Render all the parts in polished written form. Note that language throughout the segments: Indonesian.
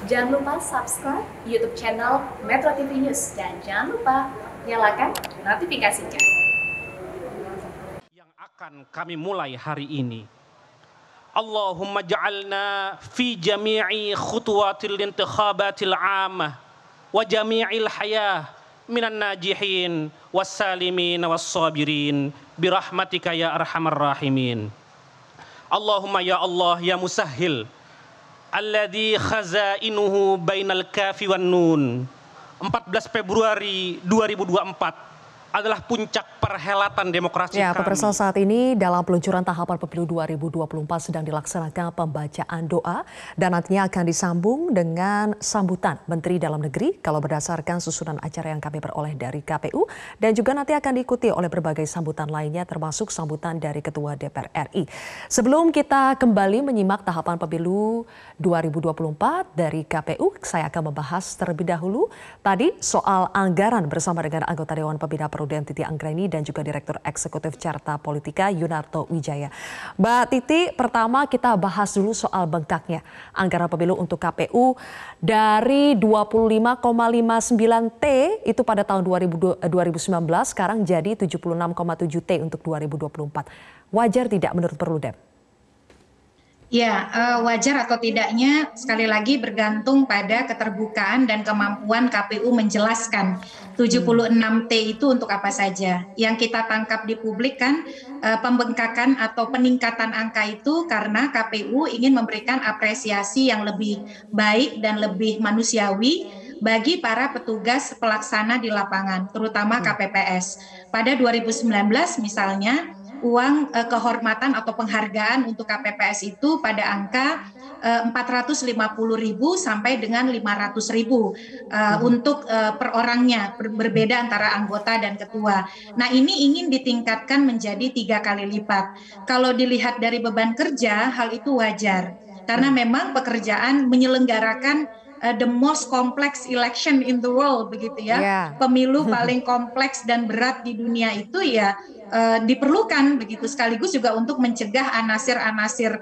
Jangan lupa subscribe YouTube channel Metro TV News dan jangan lupa nyalakan notifikasinya. Yang akan kami mulai hari ini. Allahumma ja'alna fi jami'i khutuwatil intikhabatil 'ammah wa jami'il hayah minan najihin wassalimin wassabirin birahmatika ya arhamar rahimin. Allahumma ya Allah ya musahhil alladzi khazainuhu bainal kafi wan nun. 14 Februari 2024 adalah puncak perhelatan demokrasi ya, kami. pemirsa, saat ini dalam peluncuran tahapan pemilu 2024 sedang dilaksanakan pembacaan doa dan nantinya akan disambung dengan sambutan Menteri Dalam Negeri kalau berdasarkan susunan acara yang kami peroleh dari KPU dan juga nanti akan diikuti oleh berbagai sambutan lainnya termasuk sambutan dari Ketua DPR RI. Sebelum kita kembali menyimak tahapan pemilu 2024 dari KPU, saya akan membahas terlebih dahulu tadi soal anggaran bersama dengan anggota Dewan Pembina Perudem Titi Anggraini dan juga Direktur Eksekutif Carta Politika Yunarto Wijaya. Mbak Titi, pertama kita bahas dulu soal bengkaknya anggaran pemilu untuk KPU dari 25,59 T itu pada tahun 2019 sekarang jadi 76,7 T untuk 2024. Wajar tidak menurut Perludem? Ya, wajar atau tidaknya sekali lagi bergantung pada keterbukaan dan kemampuan KPU menjelaskan 76 T itu untuk apa saja. Yang kita tangkap di publik kan pembengkakan atau peningkatan angka itu karena KPU ingin memberikan apresiasi yang lebih baik dan lebih manusiawi bagi para petugas pelaksana di lapangan, terutama KPPS. Pada 2019 misalnya, uang kehormatan atau penghargaan untuk KPPS itu pada angka 450.000 sampai dengan 500.000 untuk per orangnya, berbeda antara anggota dan ketua. Nah, ini ingin ditingkatkan menjadi 3 kali lipat. Kalau dilihat dari beban kerja, hal itu wajar karena memang pekerjaan menyelenggarakan the most complex election in the world, begitu ya. Pemilu paling kompleks dan berat di dunia itu ya diperlukan begitu, sekaligus juga untuk mencegah anasir-anasir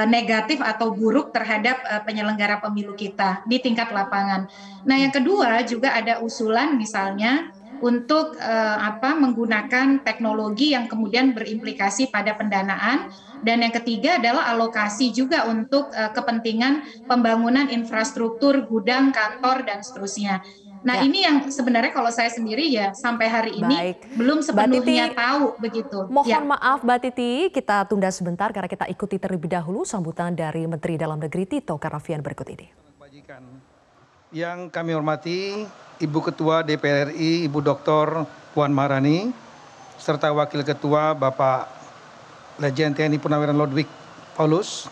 negatif atau buruk terhadap penyelenggara pemilu kita di tingkat lapangan. Nah, yang kedua juga ada usulan misalnya untuk menggunakan teknologi yang kemudian berimplikasi pada pendanaan, dan yang ketiga adalah alokasi juga untuk kepentingan pembangunan infrastruktur, gudang, kantor, dan seterusnya. Nah, ini yang sebenarnya kalau saya sendiri ya sampai hari ini belum sepenuhnya tahu begitu. Mohon maaf Mbak Titi, kita tunda sebentar karena kita ikuti terlebih dahulu sambutan dari Menteri Dalam Negeri Tito Karnavian berikut ini. Yang kami hormati Ibu Ketua DPR RI, Ibu Dr. Puan Maharani, serta Wakil Ketua Bapak Lejen TNI Purnawiran Lodwig Paulus,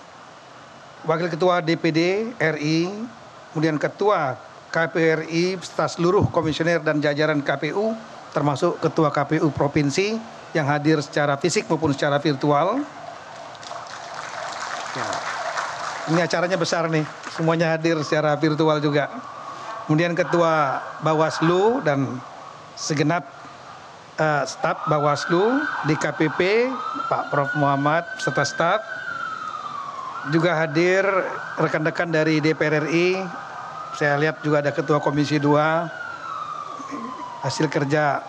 Wakil Ketua DPD RI, kemudian Ketua KPU RI, serta seluruh komisioner dan jajaran KPU, termasuk Ketua KPU Provinsi yang hadir secara fisik maupun secara virtual. Ya, ini acaranya besar nih, semuanya hadir secara virtual juga. Kemudian Ketua Bawaslu dan segenap staf Bawaslu di KPP, Pak Prof Muhammad serta staf. Juga hadir rekan-rekan dari DPR RI. Saya lihat juga ada Ketua Komisi 2, hasil kerja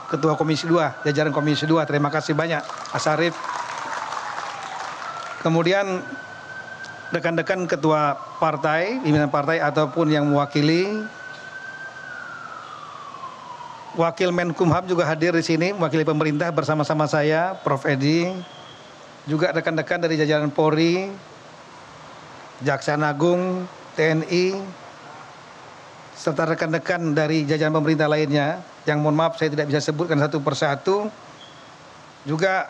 Ketua Komisi 2, jajaran Komisi 2, terima kasih banyak Mas Arief. Kemudian rekan-rekan ketua partai, pimpinan partai ataupun yang mewakili. Wakil Menkumham juga hadir di sini, mewakili pemerintah bersama-sama saya, Prof Edi. Juga rekan-rekan dari jajaran Polri, Jaksa Agung, TNI, serta rekan-rekan dari jajaran pemerintah lainnya yang mohon maaf saya tidak bisa sebutkan satu persatu. Juga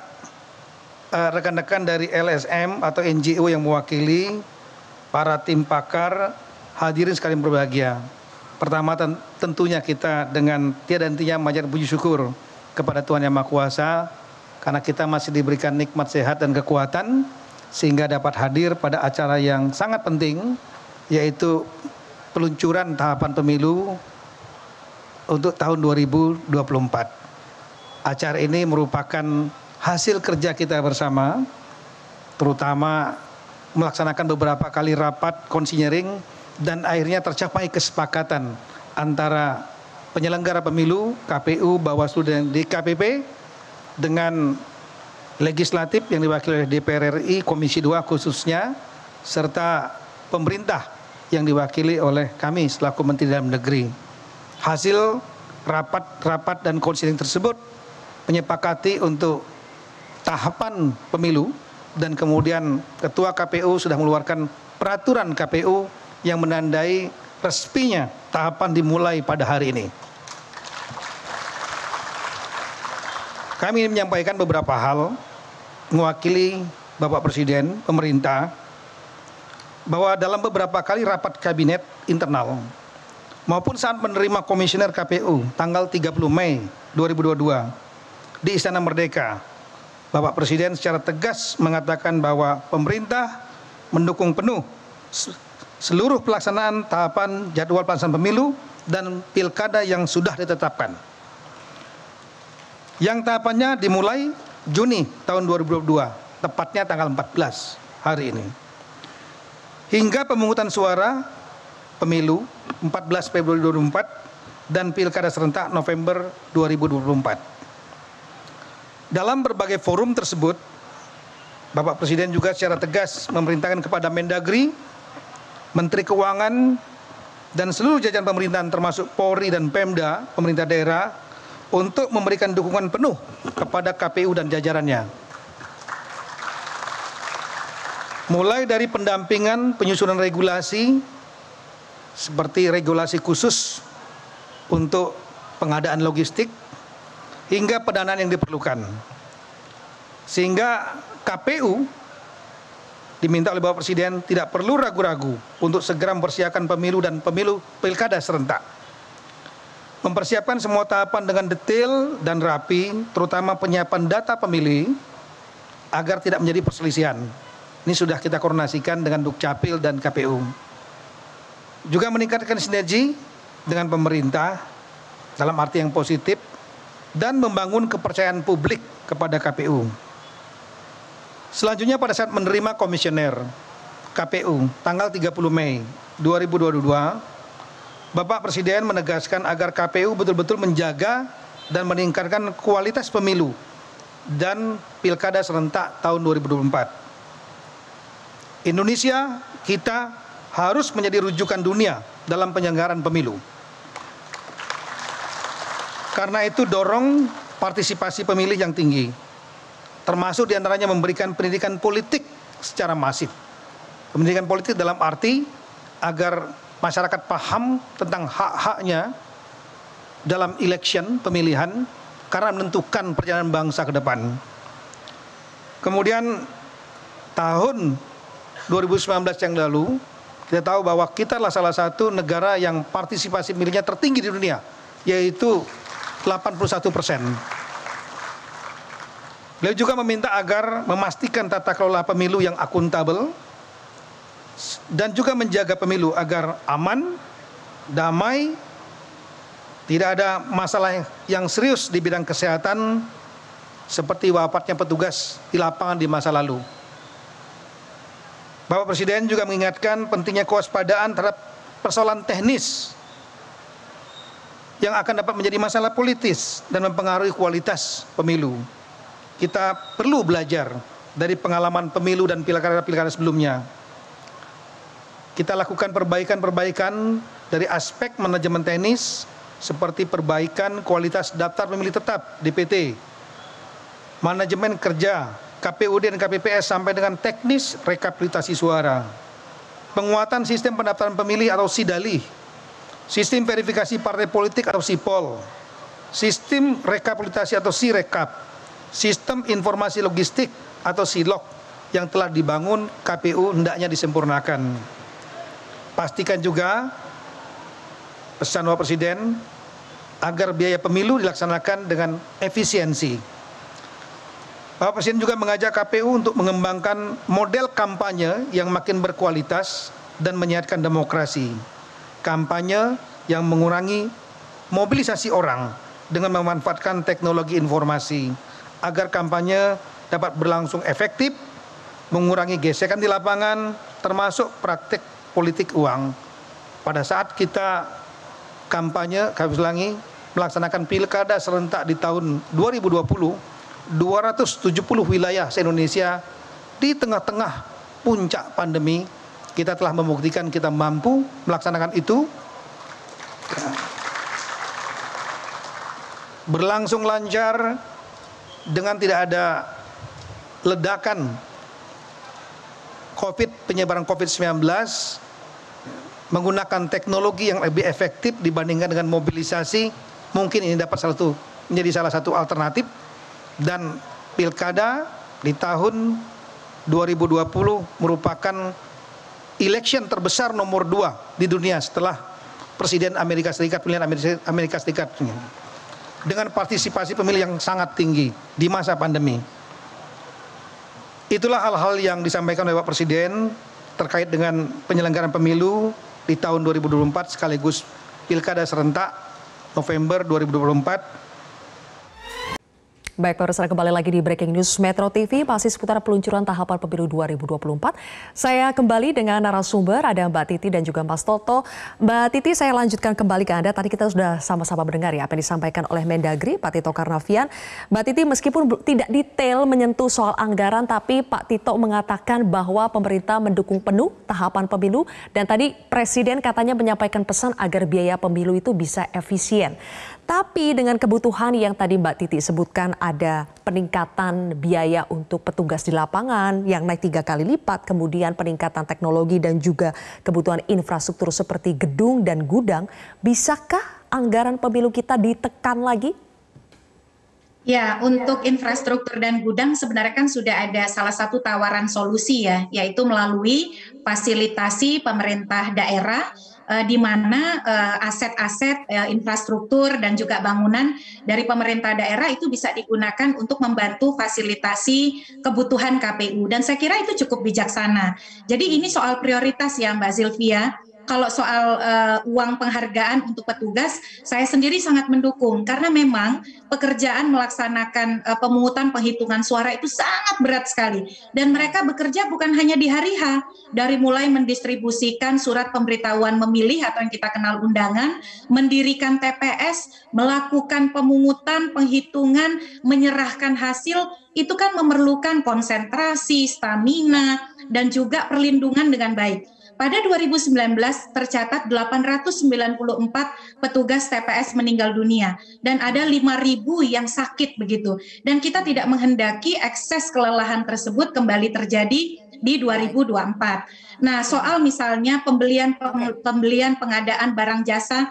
rekan-rekan dari LSM atau NGO yang mewakili, para tim pakar, hadirin sekalian berbahagia. Pertama tentunya kita dengan tiada hentinya memanjatkan puji syukur kepada Tuhan Yang Maha Kuasa karena kita masih diberikan nikmat sehat dan kekuatan sehingga dapat hadir pada acara yang sangat penting, yaitu peluncuran tahapan pemilu untuk tahun 2024. Acara ini merupakan hasil kerja kita bersama, terutama melaksanakan beberapa kali rapat konsinyering dan akhirnya tercapai kesepakatan antara penyelenggara pemilu, KPU, Bawaslu, dan DKPP dengan legislatif yang diwakili oleh DPR RI, Komisi 2 khususnya, serta pemerintah yang diwakili oleh kami selaku Menteri Dalam Negeri. Hasil rapat dan konseling tersebut menyepakati untuk tahapan pemilu, dan kemudian Ketua KPU sudah mengeluarkan peraturan KPU yang menandai resminya tahapan dimulai pada hari ini. Kami ingin menyampaikan beberapa hal mewakili Bapak Presiden, pemerintah, bahwa dalam beberapa kali rapat kabinet internal maupun saat menerima komisioner KPU tanggal 30 Mei 2022 di Istana Merdeka, Bapak Presiden secara tegas mengatakan bahwa pemerintah mendukung penuh seluruh pelaksanaan tahapan jadwal pelaksanaan pemilu dan pilkada yang sudah ditetapkan. Yang tahapannya dimulai Juni tahun 2022, tepatnya tanggal 14 hari ini. Hingga pemungutan suara pemilu 14 Februari 2024 dan pilkada serentak November 2024. Dalam berbagai forum tersebut, Bapak Presiden juga secara tegas memerintahkan kepada Mendagri, Menteri Keuangan, dan seluruh jajaran pemerintahan termasuk Polri dan Pemda, pemerintah daerah, untuk memberikan dukungan penuh kepada KPU dan jajarannya. Mulai dari pendampingan penyusunan regulasi, seperti regulasi khusus untuk pengadaan logistik, hingga pendanaan yang diperlukan. Sehingga KPU diminta oleh Bapak Presiden tidak perlu ragu-ragu untuk segera mempersiapkan pemilu dan pilkada serentak. Mempersiapkan semua tahapan dengan detail dan rapi, terutama penyiapan data pemilih, agar tidak menjadi perselisihan. Ini sudah kita koordinasikan dengan Dukcapil dan KPU. Juga meningkatkan sinergi dengan pemerintah dalam arti yang positif dan membangun kepercayaan publik kepada KPU. Selanjutnya pada saat menerima komisioner KPU tanggal 30 Mei 2022, Bapak Presiden menegaskan agar KPU betul-betul menjaga dan meningkatkan kualitas pemilu dan pilkada serentak tahun 2024. Indonesia kita harus menjadi rujukan dunia dalam penyelenggaraan pemilu. Karena itu dorong partisipasi pemilih yang tinggi, termasuk diantaranya memberikan pendidikan politik secara masif. Pendidikan politik dalam arti agar masyarakat paham tentang hak-haknya dalam election, pemilihan, karena menentukan perjalanan bangsa ke depan. Kemudian tahun 2019 yang lalu, kita tahu bahwa kita adalah salah satu negara yang partisipasi pemilihnya tertinggi di dunia, yaitu 81%. Beliau juga meminta agar memastikan tata kelola pemilu yang akuntabel dan juga menjaga pemilu agar aman, damai, tidak ada masalah yang serius di bidang kesehatan seperti wafatnya petugas di lapangan di masa lalu. Bapak Presiden juga mengingatkan pentingnya kewaspadaan terhadap persoalan teknis yang akan dapat menjadi masalah politis dan mempengaruhi kualitas pemilu. Kita perlu belajar dari pengalaman pemilu dan pilkada-pilkada sebelumnya. Kita lakukan perbaikan-perbaikan dari aspek manajemen teknis seperti perbaikan kualitas daftar pemilih tetap DPT, manajemen kerja KPUD dan KPPS sampai dengan teknis rekapitulasi suara, penguatan sistem pendaftaran pemilih atau SIDALIH, sistem verifikasi partai politik atau SIPOL, sistem rekapitulasi atau SIREKAP, sistem informasi logistik atau SILOG yang telah dibangun KPU hendaknya disempurnakan. Pastikan juga pesan Bapak Presiden agar biaya pemilu dilaksanakan dengan efisiensi. Bapak Presiden juga mengajak KPU untuk mengembangkan model kampanye yang makin berkualitas dan menyehatkan demokrasi. Kampanye yang mengurangi mobilisasi orang dengan memanfaatkan teknologi informasi agar kampanye dapat berlangsung efektif, mengurangi gesekan di lapangan, termasuk praktik politik uang, pada saat kita kampanye, kami ulangi, melaksanakan pilkada serentak di tahun 2020, 270 wilayah se-Indonesia di tengah-tengah puncak pandemi, kita telah membuktikan kita mampu melaksanakan itu. Berlangsung lancar dengan tidak ada ledakan penyebaran COVID-19, menggunakan teknologi yang lebih efektif dibandingkan dengan mobilisasi. Mungkin ini dapat menjadi salah satu alternatif. Dan pilkada di tahun 2020 merupakan election terbesar nomor 2 di dunia setelah Presiden Amerika Serikat, pemilihan Amerika Serikat, dengan partisipasi pemilih yang sangat tinggi di masa pandemi. Itulah hal-hal yang disampaikan oleh Pak Presiden terkait dengan penyelenggaraan pemilu di tahun 2024 sekaligus pilkada serentak November 2024. Baik, pemirsa, kembali lagi di Breaking News Metro TV, masih seputar peluncuran tahapan pemilu 2024. Saya kembali dengan narasumber, ada Mbak Titi dan juga Mas Toto. Mbak Titi, saya lanjutkan kembali ke Anda. Tadi kita sudah sama-sama mendengar ya apa yang disampaikan oleh Mendagri, Pak Tito Karnavian. Mbak Titi, meskipun tidak detail menyentuh soal anggaran, tapi Pak Tito mengatakan bahwa pemerintah mendukung penuh tahapan pemilu. Dan tadi Presiden katanya menyampaikan pesan agar biaya pemilu itu bisa efisien. Tapi dengan kebutuhan yang tadi Mbak Titi sebutkan, ada peningkatan biaya untuk petugas di lapangan yang naik 3 kali lipat, kemudian peningkatan teknologi dan juga kebutuhan infrastruktur seperti gedung dan gudang. Bisakah anggaran pemilu kita ditekan lagi? Ya, untuk infrastruktur dan gudang sebenarnya kan sudah ada salah satu tawaran solusi ya, yaitu melalui fasilitasi pemerintah daerah, di mana aset-aset infrastruktur dan juga bangunan dari pemerintah daerah itu bisa digunakan untuk membantu fasilitasi kebutuhan KPU. Dan saya kira itu cukup bijaksana. Jadi ini soal prioritas ya Mbak Zilvia. Kalau soal uang penghargaan untuk petugas, saya sendiri sangat mendukung karena memang pekerjaan melaksanakan pemungutan penghitungan suara itu sangat berat sekali. Dan mereka bekerja bukan hanya di hari H, dari mulai mendistribusikan surat pemberitahuan memilih atau yang kita kenal undangan, mendirikan TPS, melakukan pemungutan, penghitungan, menyerahkan hasil, itu kan memerlukan konsentrasi, stamina, dan juga perlindungan dengan baik. Pada 2019 tercatat 894 petugas TPS meninggal dunia dan ada 5.000 yang sakit begitu. Dan kita tidak menghendaki ekses kelelahan tersebut kembali terjadi di 2024. Nah, soal misalnya pembelian pengadaan barang jasa,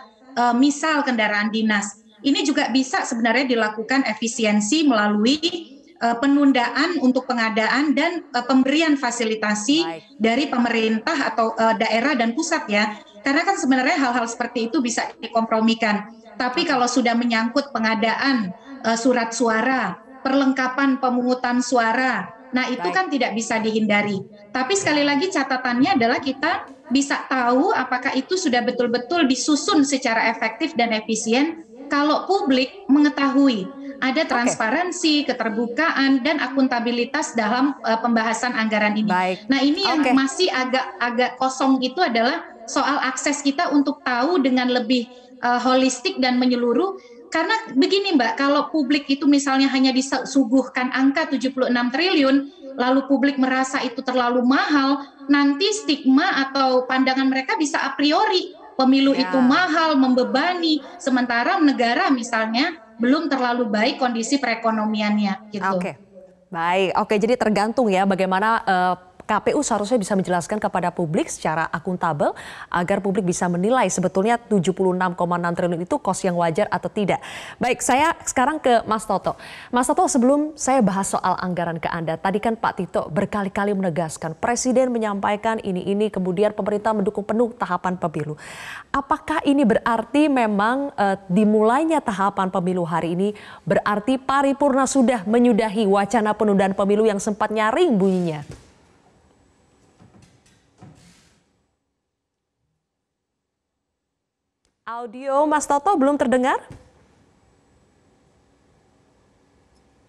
misal kendaraan dinas, ini juga bisa sebenarnya dilakukan efisiensi melalui penundaan untuk pengadaan dan pemberian fasilitasi dari pemerintah atau daerah dan pusat ya. Karena kan sebenarnya hal-hal seperti itu bisa dikompromikan. Tapi kalau sudah menyangkut pengadaan surat suara, perlengkapan pemungutan suara, nah itu kan tidak bisa dihindari. Tapi sekali lagi catatannya adalah kita bisa tahu apakah itu sudah betul-betul disusun secara efektif dan efisien kalau publik mengetahui ada transparansi, keterbukaan, dan akuntabilitas dalam pembahasan anggaran ini. Nah ini yang masih agak kosong itu adalah soal akses kita untuk tahu dengan lebih holistik dan menyeluruh. Karena begini Mbak, kalau publik itu misalnya hanya disuguhkan angka 76 triliun, lalu publik merasa itu terlalu mahal, nanti stigma atau pandangan mereka bisa a priori pemilu itu mahal, membebani, sementara negara misalnya belum terlalu baik kondisi perekonomiannya gitu. Baik, jadi tergantung ya bagaimana KPU seharusnya bisa menjelaskan kepada publik secara akuntabel agar publik bisa menilai sebetulnya 76,6 triliun itu kos yang wajar atau tidak. Baik, saya sekarang ke Mas Toto. Mas Toto, sebelum saya bahas soal anggaran ke Anda, tadi kan Pak Tito berkali-kali menegaskan Presiden menyampaikan ini, kemudian pemerintah mendukung penuh tahapan pemilu. Apakah ini berarti memang dimulainya tahapan pemilu hari ini berarti paripurna sudah menyudahi wacana penundaan pemilu yang sempat nyaring bunyinya? Audio Mas Toto belum terdengar?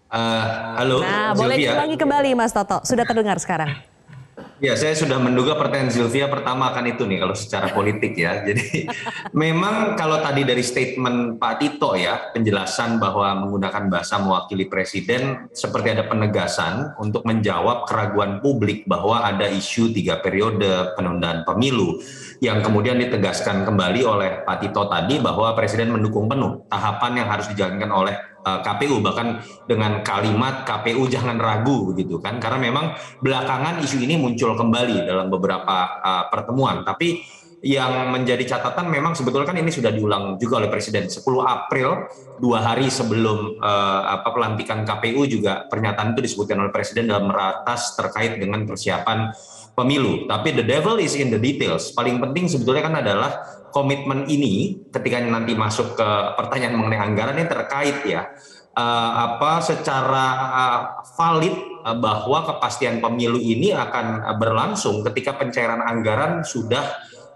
Halo, Nah, boleh diulangi kembali Mas Toto. Sudah terdengar sekarang. Ya, saya sudah menduga pertanyaan Sylvia pertama akan itu nih kalau secara politik ya. Jadi memang kalau tadi dari statement Pak Tito ya, penjelasan bahwa menggunakan bahasa mewakili presiden seperti ada penegasan untuk menjawab keraguan publik bahwa ada isu 3 periode penundaan pemilu yang kemudian ditegaskan kembali oleh Pak Tito tadi bahwa presiden mendukung penuh tahapan yang harus dijalankan oleh KPU, bahkan dengan kalimat KPU jangan ragu begitu kan, karena memang belakangan isu ini muncul kembali dalam beberapa pertemuan. Tapi yang menjadi catatan memang sebetulnya kan ini sudah diulang juga oleh Presiden 10 April 2 hari sebelum pelantikan KPU juga pernyataan itu disebutkan oleh Presiden dalam ratas terkait dengan persiapan pemilu. Tapi the devil is in the details. Paling penting sebetulnya kan adalah komitmen ini ketika nanti masuk ke pertanyaan mengenai anggaran ini terkait ya secara valid bahwa kepastian pemilu ini akan berlangsung ketika pencairan anggaran sudah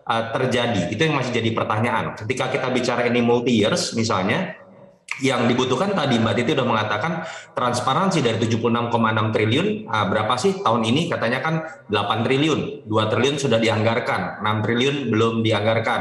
terjadi. Itu yang masih jadi pertanyaan. Ketika kita bicara ini multi years misalnya, yang dibutuhkan tadi Mbak Titi sudah mengatakan transparansi dari 76,6 triliun, berapa sih tahun ini? Katanya kan 8 triliun, 2 triliun sudah dianggarkan, 6 triliun belum dianggarkan,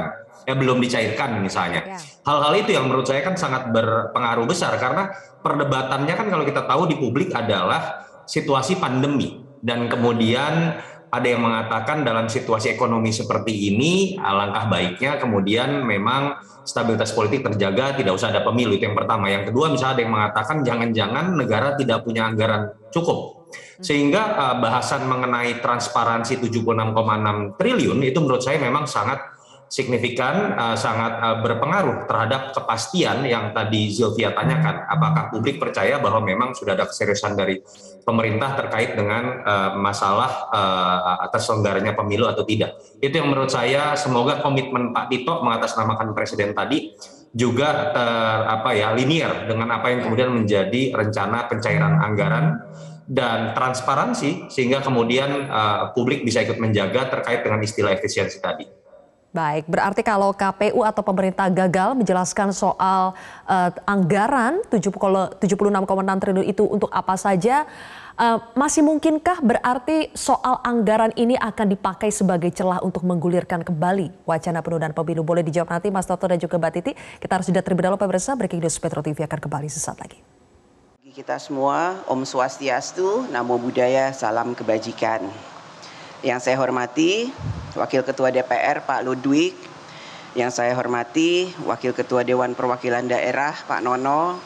belum dicairkan misalnya. Hal-hal itu yang menurut saya kan sangat berpengaruh besar karena perdebatannya kan kalau kita tahu di publik adalah situasi pandemi dan kemudian ada yang mengatakan dalam situasi ekonomi seperti ini alangkah baiknya kemudian memang stabilitas politik terjaga, tidak usah ada pemilu. Itu yang pertama. Yang kedua misalnya ada yang mengatakan jangan-jangan negara tidak punya anggaran cukup. Sehingga bahasan mengenai transparansi 76,6 triliun itu menurut saya memang sangat signifikan, sangat berpengaruh terhadap kepastian yang tadi Sylvia tanyakan. Apakah publik percaya bahwa memang sudah ada keseriusan dari pemerintah terkait dengan masalah terselenggaranya pemilu atau tidak. Itu yang menurut saya semoga komitmen Pak Tito mengatasnamakan Presiden tadi juga linear dengan apa yang kemudian menjadi rencana pencairan anggaran dan transparansi sehingga kemudian publik bisa ikut menjaga terkait dengan istilah efisiensi tadi. Baik, berarti kalau KPU atau pemerintah gagal menjelaskan soal anggaran 76,6 triliun itu untuk apa saja, masih mungkinkah berarti soal anggaran ini akan dipakai sebagai celah untuk menggulirkan kembali wacana penundaan pemilu? Boleh dijawab nanti Mas Toto dan juga Mbak Titi. Kita harus jeda terlebih dahulu pemirsa, Breaking News Metro TV akan kembali sesaat lagi. Kita semua, Om Swastiastu, Namo Buddhaya, salam kebajikan. Yang saya hormati Wakil Ketua DPR Pak Ludwig, yang saya hormati Wakil Ketua Dewan Perwakilan Daerah Pak Nono,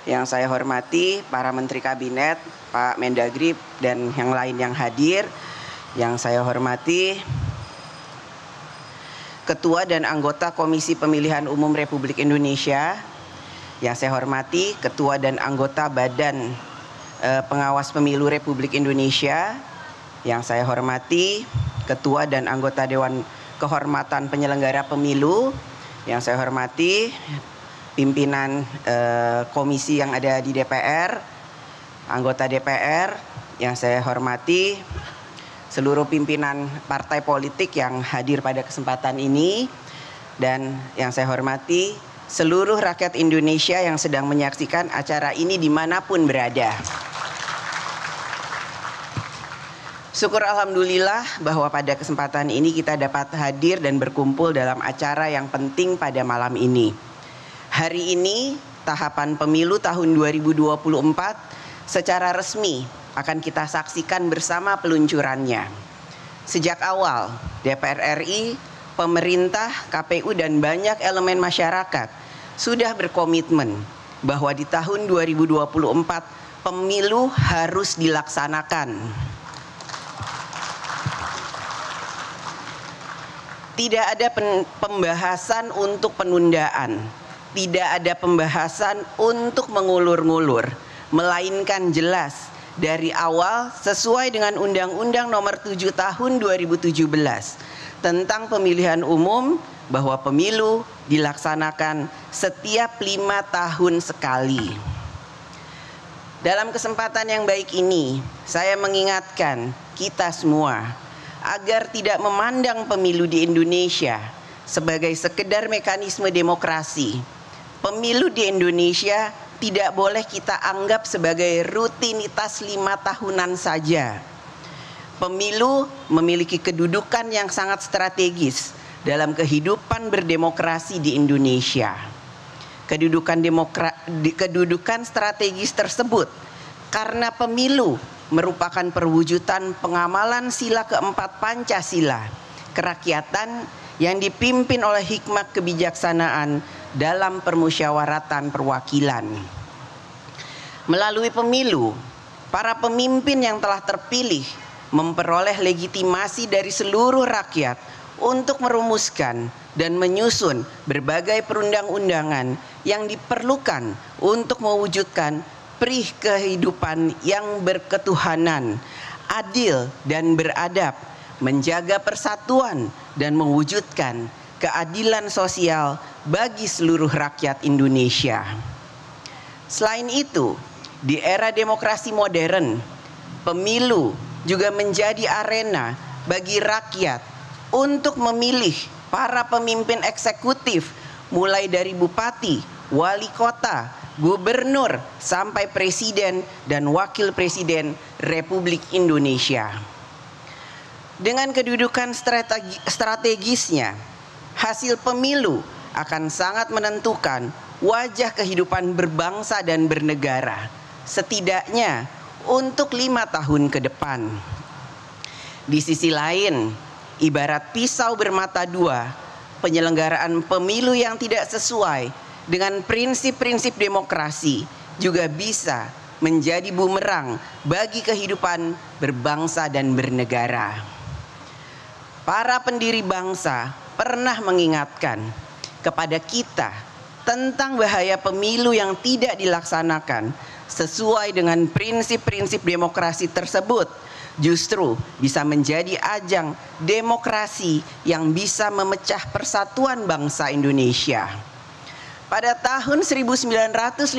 yang saya hormati para Menteri Kabinet Pak Mendagri dan yang lain yang hadir, yang saya hormati Ketua dan anggota Komisi Pemilihan Umum Republik Indonesia, yang saya hormati Ketua dan anggota Badan Pengawas Pemilu Republik Indonesia, yang saya hormati Ketua dan anggota Dewan Kehormatan Penyelenggara Pemilu, yang saya hormati pimpinan komisi yang ada di DPR, anggota DPR, yang saya hormati seluruh pimpinan partai politik yang hadir pada kesempatan ini, dan yang saya hormati seluruh rakyat Indonesia yang sedang menyaksikan acara ini dimanapun berada. Syukur alhamdulillah bahwa pada kesempatan ini kita dapat hadir dan berkumpul dalam acara yang penting pada malam ini. Hari ini tahapan pemilu tahun 2024 secara resmi akan kita saksikan bersama peluncurannya. Sejak awal DPR RI, pemerintah, KPU dan banyak elemen masyarakat sudah berkomitmen bahwa di tahun 2024 pemilu harus dilaksanakan. Tidak ada pembahasan untuk penundaan, tidak ada pembahasan untuk mengulur-ngulur, melainkan jelas dari awal sesuai dengan Undang-Undang Nomor 7 Tahun 2017 tentang pemilihan umum bahwa pemilu dilaksanakan setiap 5 tahun sekali. Dalam kesempatan yang baik ini, saya mengingatkan kita semua agar tidak memandang pemilu di Indonesia sebagai sekedar mekanisme demokrasi. Pemilu di Indonesia tidak boleh kita anggap sebagai rutinitas 5 tahunan saja. pemilu memiliki kedudukan yang sangat strategis dalam kehidupan berdemokrasi di Indonesia. Kedudukan strategis tersebut karena pemilu merupakan perwujudan pengamalan sila keempat Pancasila, kerakyatan yang dipimpin oleh hikmat kebijaksanaan dalam permusyawaratan perwakilan. Melalui pemilu, para pemimpin yang telah terpilih memperoleh legitimasi dari seluruh rakyat untuk merumuskan dan menyusun berbagai perundang-undangan yang diperlukan untuk mewujudkan perih kehidupan yang berketuhanan, adil dan beradab, menjaga persatuan dan mewujudkan keadilan sosial bagi seluruh rakyat Indonesia. Selain itu, di era demokrasi modern, pemilu juga menjadi arena bagi rakyat untuk memilih para pemimpin eksekutif mulai dari bupati, wali kota, gubernur, sampai presiden dan wakil presiden Republik Indonesia. Dengan kedudukan strategisnya, hasil pemilu akan sangat menentukan wajah kehidupan berbangsa dan bernegara, setidaknya untuk 5 tahun ke depan. Di sisi lain, ibarat pisau bermata dua, penyelenggaraan pemilu yang tidak sesuai dengan prinsip-prinsip demokrasi juga bisa menjadi bumerang bagi kehidupan berbangsa dan bernegara. Para pendiri bangsa pernah mengingatkan kepada kita tentang bahaya pemilu yang tidak dilaksanakan sesuai dengan prinsip-prinsip demokrasi tersebut justru bisa menjadi ajang demokrasi yang bisa memecah persatuan bangsa Indonesia. Pada tahun 1955,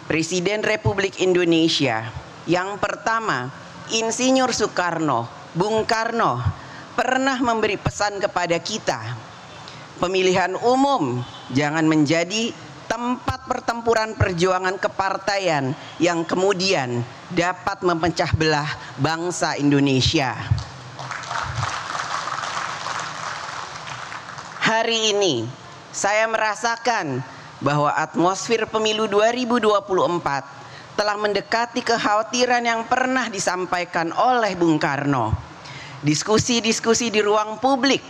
Presiden Republik Indonesia yang pertama, Insinyur Soekarno, Bung Karno, pernah memberi pesan kepada kita, pemilihan umum jangan menjadi tempat pertempuran perjuangan kepartaian yang kemudian dapat memecah belah bangsa Indonesia. Hari ini saya merasakan bahwa atmosfer pemilu 2024 telah mendekati kekhawatiran yang pernah disampaikan oleh Bung Karno. Diskusi-diskusi di ruang publik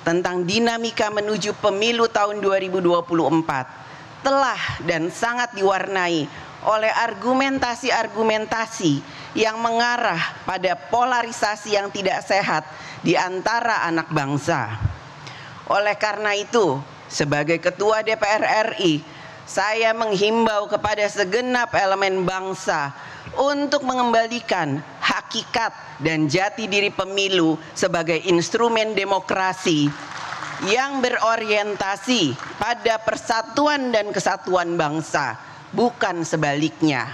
tentang dinamika menuju pemilu tahun 2024 telah dan sangat diwarnai oleh argumentasi-argumentasi yang mengarah pada polarisasi yang tidak sehat di antara anak bangsa. Oleh karena itu, sebagai Ketua DPR RI, saya menghimbau kepada segenap elemen bangsa untuk mengembalikan hakikat dan jati diri pemilu sebagai instrumen demokrasi yang berorientasi pada persatuan dan kesatuan bangsa, bukan sebaliknya.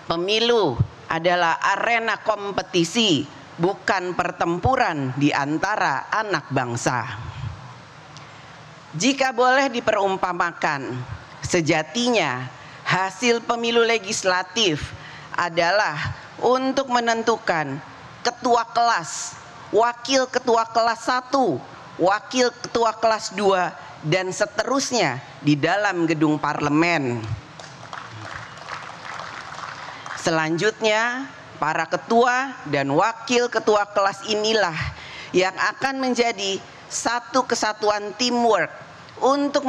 Pemilu adalah arena kompetisi, bukan pertempuran di antara anak bangsa. Jika boleh diperumpamakan, sejatinya hasil pemilu legislatif adalah untuk menentukan ketua kelas, wakil ketua kelas 1, wakil ketua kelas 2, dan seterusnya di dalam gedung parlemen. Selanjutnya, para ketua dan wakil ketua kelas inilah yang akan menjadi satu kesatuan teamwork untuk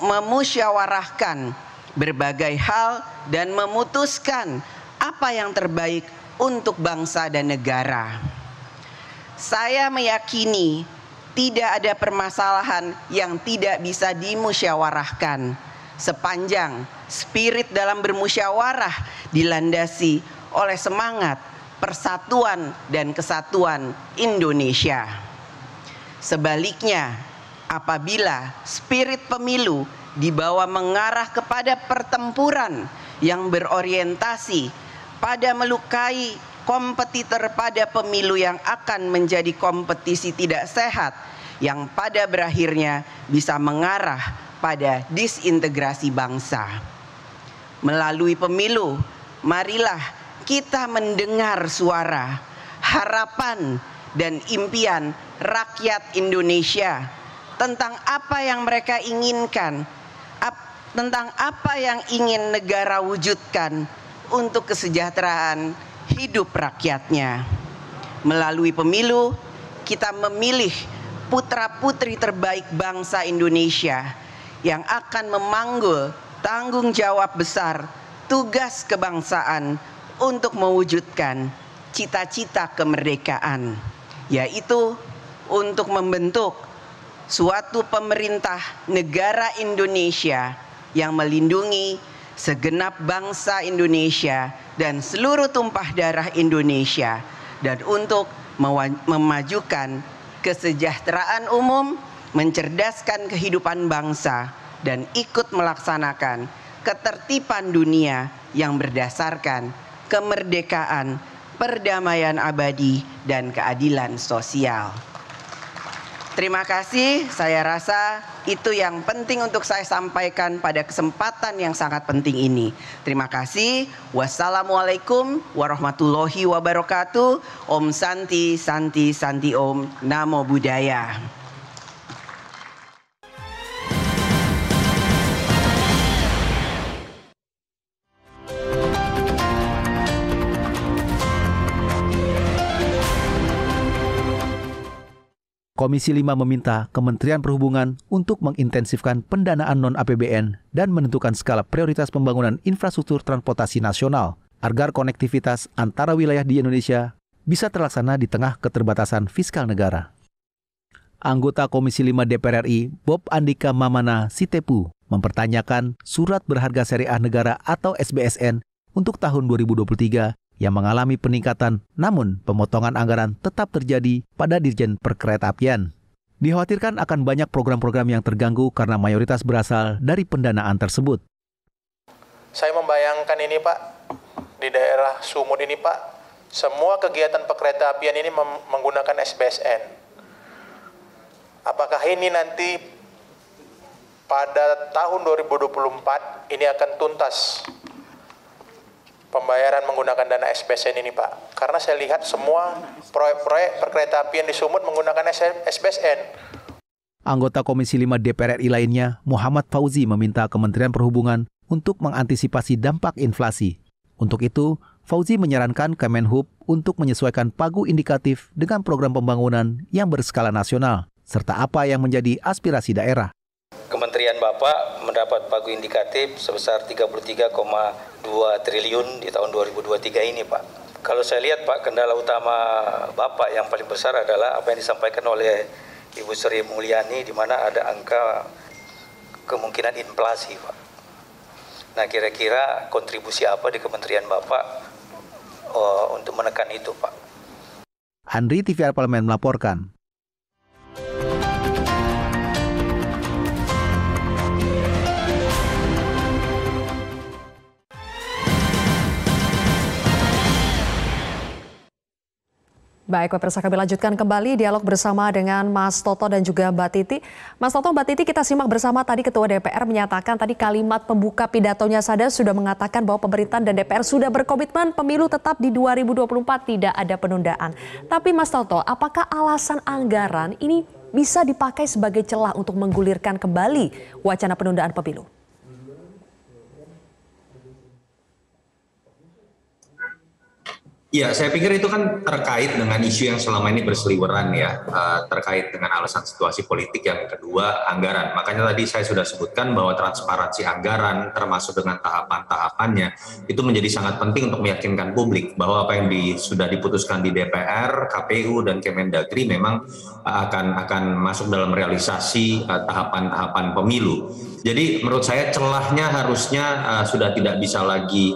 memusyawarahkan berbagai hal dan memutuskan apa yang terbaik untuk bangsa dan negara. Saya meyakini tidak ada permasalahan yang tidak bisa dimusyawarahkan sepanjang spirit dalam bermusyawarah dilandasi oleh semangat persatuan dan kesatuan Indonesia. Sebaliknya, apabila spirit pemilu dibawa mengarah kepada pertempuran yang berorientasi pada melukai kompetitor pada pemilu yang akan menjadi kompetisi tidak sehat yang pada berakhirnya bisa mengarah pada disintegrasi bangsa. Melalui pemilu, marilah kita mendengar suara, harapan, dan impian rakyat Indonesia tentang apa yang mereka inginkan, tentang apa yang ingin negara wujudkan untuk kesejahteraan hidup rakyatnya. Melalui pemilu, kita memilih putra-putri terbaik bangsa Indonesia yang akan memanggul tanggung jawab besar tugas kebangsaan untuk mewujudkan cita-cita kemerdekaan, yaitu untuk membentuk suatu pemerintah negara Indonesia yang melindungi segenap bangsa Indonesia dan seluruh tumpah darah Indonesia, dan untuk memajukan kesejahteraan umum, mencerdaskan kehidupan bangsa, dan ikut melaksanakan ketertiban dunia yang berdasarkan kemerdekaan, perdamaian abadi, dan keadilan sosial. Terima kasih, saya rasa itu yang penting untuk saya sampaikan pada kesempatan yang sangat penting ini. Terima kasih. Wassalamualaikum warahmatullahi wabarakatuh. Om Santi, Santi, Santi Om. Namo Buddhaya. Komisi 5 meminta Kementerian Perhubungan untuk mengintensifkan pendanaan non-APBN dan menentukan skala prioritas pembangunan infrastruktur transportasi nasional agar konektivitas antara wilayah di Indonesia bisa terlaksana di tengah keterbatasan fiskal negara. Anggota Komisi 5 DPR RI, Bob Andika Mamana Sitepu, mempertanyakan surat berharga syariah negara atau SBSN untuk tahun 2023 yang mengalami peningkatan, namun pemotongan anggaran tetap terjadi pada Dirjen Perkeretaapian. Dikhawatirkan akan banyak program-program yang terganggu karena mayoritas berasal dari pendanaan tersebut. Saya membayangkan ini Pak, di daerah Sumut ini Pak, semua kegiatan perkeretaapian ini menggunakan SBSN. Apakah ini nanti pada tahun 2024 ini akan tuntas pembayaran menggunakan dana SBSN ini Pak? Karena saya lihat semua proyek-proyek perkeretaapian di Sumut menggunakan SBSN. Anggota Komisi 5 DPR RI lainnya, Muhammad Fauzi, meminta Kementerian Perhubungan untuk mengantisipasi dampak inflasi. Untuk itu, Fauzi menyarankan Kemenhub untuk menyesuaikan pagu indikatif dengan program pembangunan yang berskala nasional, serta apa yang menjadi aspirasi daerah. Kementerian Bapak mendapat pagu indikatif sebesar 33,2 triliun di tahun 2023 ini Pak. Kalau saya lihat Pak, kendala utama Bapak yang paling besar adalah apa yang disampaikan oleh Ibu Sri Mulyani, di mana ada angka kemungkinan inflasi Pak. Nah, kira-kira kontribusi apa di Kementerian Bapak untuk menekan itu Pak? Andri TVR Parlemen melaporkan. Baik, pemirsa, kami lanjutkan kembali dialog bersama dengan Mas Toto dan juga Mbak Titi. Mas Toto, Mbak Titi, kita simak bersama tadi Ketua DPR menyatakan tadi kalimat pembuka pidatonya saja sudah mengatakan bahwa pemerintah dan DPR sudah berkomitmen pemilu tetap di 2024, tidak ada penundaan. Tapi Mas Toto, apakah alasan anggaran ini bisa dipakai sebagai celah untuk menggulirkan kembali wacana penundaan pemilu? Ya, saya pikir itu kan terkait dengan isu yang selama ini berseliweran ya, terkait dengan alasan situasi politik. Yang kedua, anggaran. Makanya tadi saya sudah sebutkan bahwa transparansi anggaran termasuk dengan tahapan-tahapannya itu menjadi sangat penting untuk meyakinkan publik bahwa apa yang sudah diputuskan di DPR, KPU, dan Kemendagri memang akan masuk dalam realisasi tahapan-tahapan pemilu. Jadi menurut saya celahnya harusnya sudah tidak bisa lagi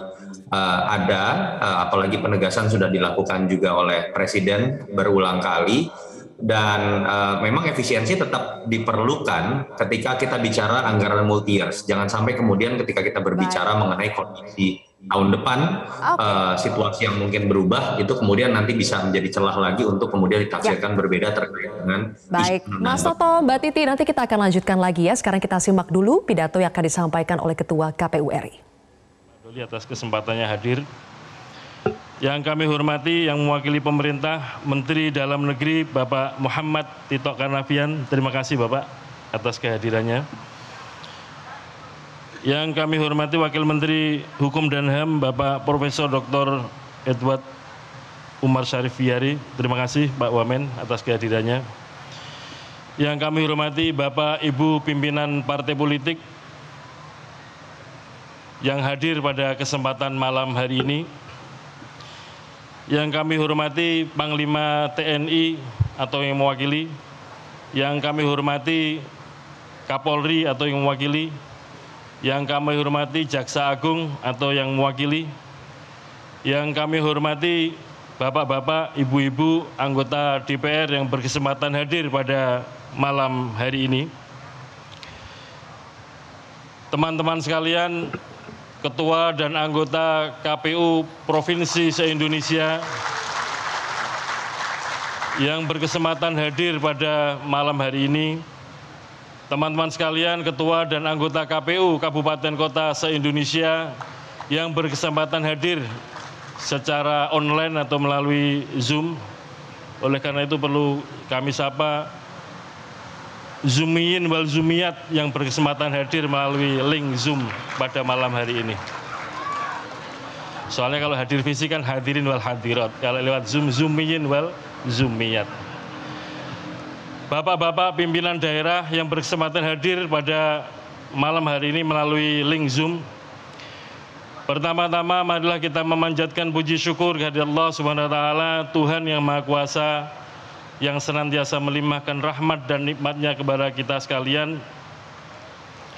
ada, apalagi penegasan sudah dilakukan juga oleh Presiden berulang kali, dan memang efisiensi tetap diperlukan ketika kita bicara anggaran multi-years. Jangan sampai kemudian ketika kita berbicara mengenai kondisi tahun depan, situasi yang mungkin berubah, itu kemudian nanti bisa menjadi celah lagi untuk kemudian ditafsirkan berbeda terkait dengan Baik, Mas Toto, Mbak Titi, nanti kita akan lanjutkan lagi ya. Sekarang kita simak dulu pidato yang akan disampaikan oleh Ketua KPU RI. Atas kesempatannya hadir. Yang kami hormati yang mewakili pemerintah, Menteri Dalam Negeri Bapak Muhammad Tito Karnavian, terima kasih Bapak atas kehadirannya. Yang kami hormati Wakil Menteri Hukum dan HAM Bapak Profesor Dr. Edward Umar Syarif Fiyari, terima kasih Pak Wamen atas kehadirannya. Yang kami hormati Bapak Ibu pimpinan partai politik yang hadir pada kesempatan malam hari ini. Yang kami hormati Panglima TNI atau yang mewakili, yang kami hormati Kapolri atau yang mewakili, yang kami hormati Jaksa Agung atau yang mewakili, yang kami hormati Bapak-bapak, Ibu-ibu, anggota DPR yang berkesempatan hadir pada malam hari ini. Teman-teman sekalian, Ketua dan anggota KPU Provinsi se-Indonesia yang berkesempatan hadir pada malam hari ini, teman-teman sekalian, Ketua dan anggota KPU Kabupaten Kota se-Indonesia yang berkesempatan hadir secara online atau melalui Zoom. Oleh karena itu perlu kami sapa Zoomiyin wal Zoomiyat yang berkesempatan hadir melalui link Zoom pada malam hari ini. Soalnya kalau hadir fisik kan hadirin wal hadirat, kalau lewat Zoom, Zoomiyin wal Zoomiyat. Bapak-bapak pimpinan daerah yang berkesempatan hadir pada malam hari ini melalui link Zoom. Pertama-tama marilah kita memanjatkan puji syukur kehadirat Allah Subhanahu wa taala, Tuhan yang Maha Kuasa, yang senantiasa melimpahkan rahmat dan nikmatnya kepada kita sekalian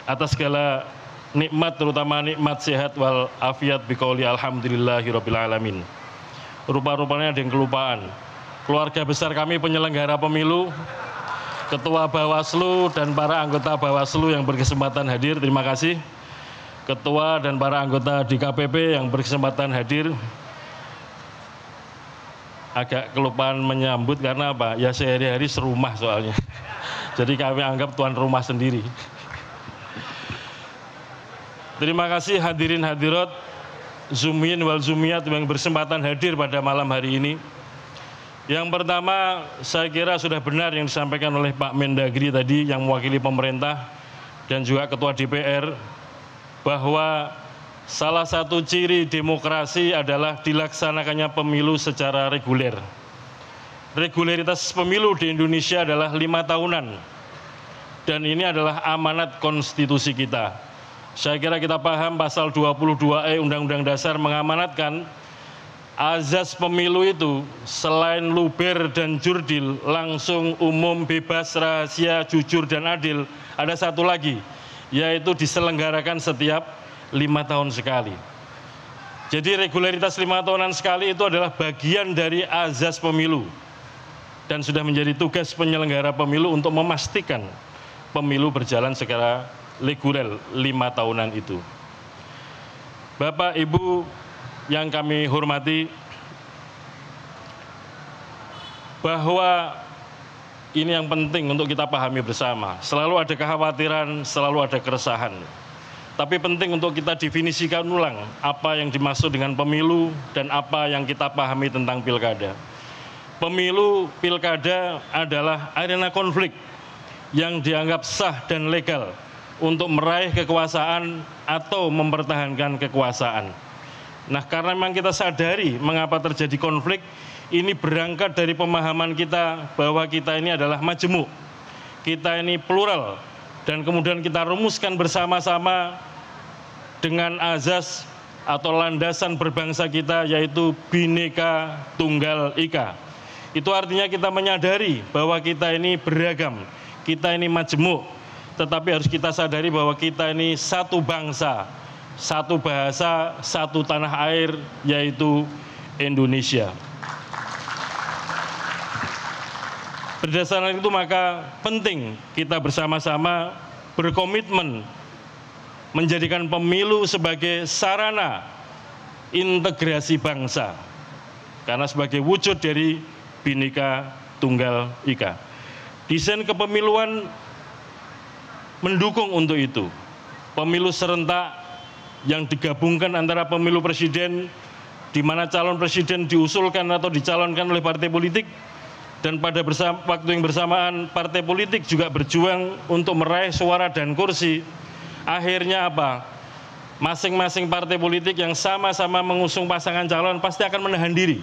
atas segala nikmat, terutama nikmat sehat wal afiat biqauli alhamdulillahirabbil alamin. Rupa-rupanya ada yang kelupaan. Keluarga besar kami penyelenggara pemilu, Ketua Bawaslu dan para anggota Bawaslu yang berkesempatan hadir, terima kasih. Ketua dan para anggota DKPP yang berkesempatan hadir. Agak kelupaan menyambut karena apa? Ya sehari-hari serumah soalnya. Jadi kami anggap tuan rumah sendiri. Terima kasih hadirin hadirat, Zoomiyin wal Zoomiyat yang berkesempatan hadir pada malam hari ini. Yang pertama, saya kira sudah benar yang disampaikan oleh Pak Mendagri tadi yang mewakili pemerintah dan juga Ketua DPR, bahwa salah satu ciri demokrasi adalah dilaksanakannya pemilu secara reguler. Regularitas pemilu di Indonesia adalah 5 tahunan. Dan ini adalah amanat konstitusi kita. Saya kira kita paham pasal 22E Undang-Undang Dasar mengamanatkan azas pemilu itu selain luber dan jurdil, langsung, umum, bebas, rahasia, jujur, dan adil, ada satu lagi, yaitu diselenggarakan setiap 5 tahun sekali. Jadi regularitas 5 tahunan sekali itu adalah bagian dari azas pemilu dan sudah menjadi tugas penyelenggara pemilu untuk memastikan pemilu berjalan secara reguler 5 tahunan itu. Bapak Ibu yang kami hormati, bahwa ini yang penting untuk kita pahami bersama. Selalu ada kekhawatiran, selalu ada keresahan. Tapi penting untuk kita definisikan ulang apa yang dimaksud dengan pemilu dan apa yang kita pahami tentang pilkada. Pemilu, pilkada adalah arena konflik yang dianggap sah dan legal untuk meraih kekuasaan atau mempertahankan kekuasaan. Nah, karena memang kita sadari mengapa terjadi konflik, ini berangkat dari pemahaman kita bahwa kita ini adalah majemuk, kita ini plural, dan kemudian kita rumuskan bersama-sama dengan azas atau landasan berbangsa kita, yaitu Bhinneka Tunggal Ika. Itu artinya kita menyadari bahwa kita ini beragam, kita ini majemuk, tetapi harus kita sadari bahwa kita ini satu bangsa, satu bahasa, satu tanah air, yaitu Indonesia. Berdasarkan itu maka penting kita bersama-sama berkomitmen menjadikan pemilu sebagai sarana integrasi bangsa, karena sebagai wujud dari Bhinneka Tunggal Ika. Desain kepemiluan mendukung untuk itu. Pemilu serentak yang digabungkan antara pemilu presiden di mana calon presiden diusulkan atau dicalonkan oleh partai politik, dan pada waktu yang bersamaan partai politik juga berjuang untuk meraih suara dan kursi. Akhirnya apa? Masing-masing partai politik yang sama-sama mengusung pasangan calon pasti akan menahan diri,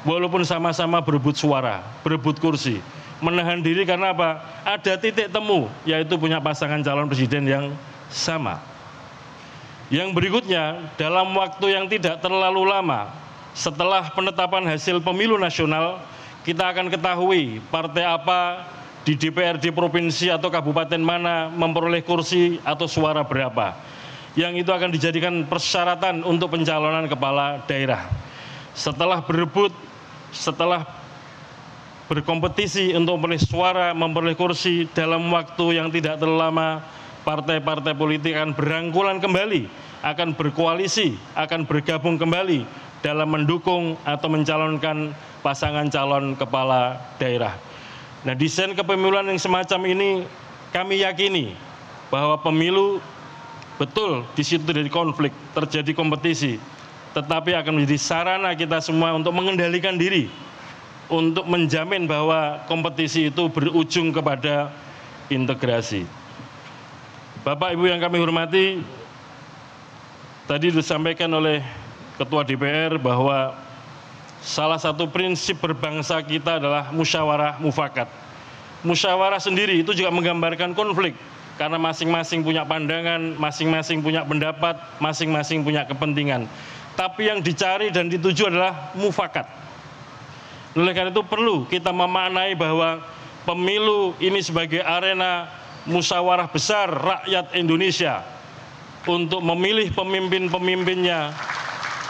walaupun sama-sama berebut suara, berebut kursi. Menahan diri karena apa? Ada titik temu, yaitu punya pasangan calon presiden yang sama. Yang berikutnya, dalam waktu yang tidak terlalu lama setelah penetapan hasil pemilu nasional, kita akan ketahui partai apa di DPRD provinsi atau kabupaten mana memperoleh kursi atau suara berapa. Yang itu akan dijadikan persyaratan untuk pencalonan kepala daerah. Setelah berebut, setelah berkompetisi untuk memperoleh suara, memperoleh kursi dalam waktu yang tidak terlalu lama, partai-partai politik akan berangkulan kembali, akan berkoalisi, akan bergabung kembali dalam mendukung atau mencalonkan pasangan calon kepala daerah. Nah, desain kepemiluan yang semacam ini kami yakini bahwa pemilu betul di situ terjadi konflik, terjadi kompetisi, tetapi akan menjadi sarana kita semua untuk mengendalikan diri, untuk menjamin bahwa kompetisi itu berujung kepada integrasi. Bapak Ibu yang kami hormati, tadi disampaikan oleh Ketua DPR bahwa salah satu prinsip berbangsa kita adalah musyawarah mufakat. Musyawarah sendiri itu juga menggambarkan konflik, karena masing-masing punya pandangan, masing-masing punya pendapat, masing-masing punya kepentingan. Tapi yang dicari dan dituju adalah mufakat. Oleh karena itu perlu kita memaknai bahwa pemilu ini sebagai arena musyawarah besar rakyat Indonesia untuk memilih pemimpin-pemimpinnya,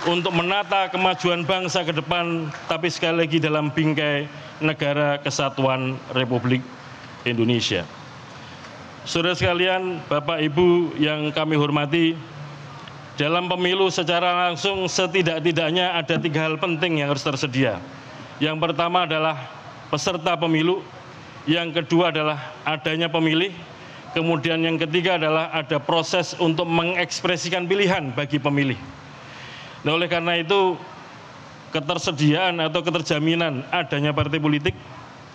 untuk menata kemajuan bangsa ke depan, tapi sekali lagi dalam bingkai Negara Kesatuan Republik Indonesia. Saudara sekalian, Bapak Ibu yang kami hormati, dalam pemilu secara langsung setidak-tidaknya ada 3 hal penting yang harus tersedia. Yang pertama adalah peserta pemilu, yang kedua adalah adanya pemilih, kemudian yang ketiga adalah ada proses untuk mengekspresikan pilihan bagi pemilih. Nah, oleh karena itu ketersediaan atau keterjaminan adanya partai politik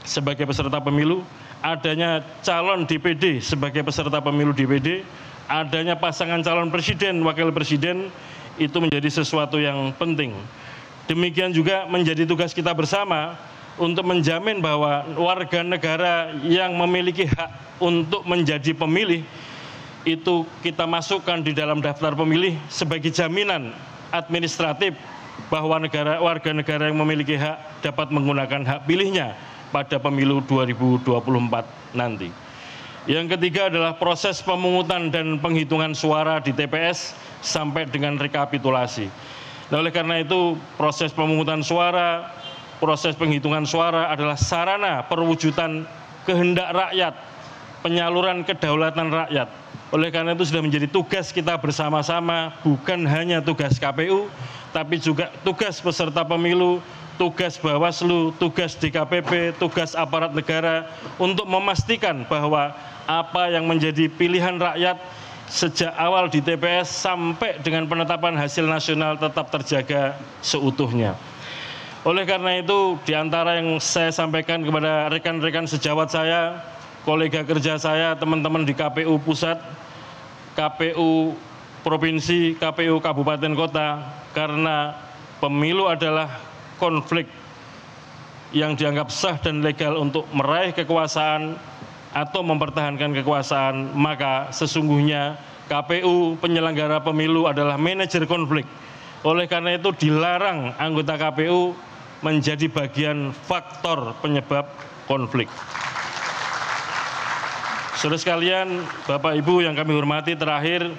sebagai peserta pemilu, adanya calon DPD sebagai peserta pemilu DPD, adanya pasangan calon presiden, wakil presiden, itu menjadi sesuatu yang penting. Demikian juga menjadi tugas kita bersama untuk menjamin bahwa warga negara yang memiliki hak untuk menjadi pemilih itu kita masukkan di dalam daftar pemilih sebagai jaminan administratif bahwa warga negara yang memiliki hak dapat menggunakan hak pilihnya pada pemilu 2024 nanti. Yang ketiga adalah proses pemungutan dan penghitungan suara di TPS sampai dengan rekapitulasi. Nah, oleh karena itu proses pemungutan suara, proses penghitungan suara adalah sarana perwujudan kehendak rakyat, penyaluran kedaulatan rakyat. Oleh karena itu sudah menjadi tugas kita bersama-sama, bukan hanya tugas KPU, tapi juga tugas peserta pemilu, tugas Bawaslu, tugas DKPP, tugas aparat negara untuk memastikan bahwa apa yang menjadi pilihan rakyat sejak awal di TPS sampai dengan penetapan hasil nasional tetap terjaga seutuhnya. Oleh karena itu, di antara yang saya sampaikan kepada rekan-rekan sejawat saya, kolega kerja saya, teman-teman di KPU Pusat, KPU Provinsi, KPU Kabupaten Kota, karena pemilu adalah konflik yang dianggap sah dan legal untuk meraih kekuasaan atau mempertahankan kekuasaan, maka sesungguhnya KPU penyelenggara pemilu adalah manajer konflik. Oleh karena itu dilarang anggota KPU menjadi bagian faktor penyebab konflik. Saudara sekalian, Bapak Ibu yang kami hormati, terakhir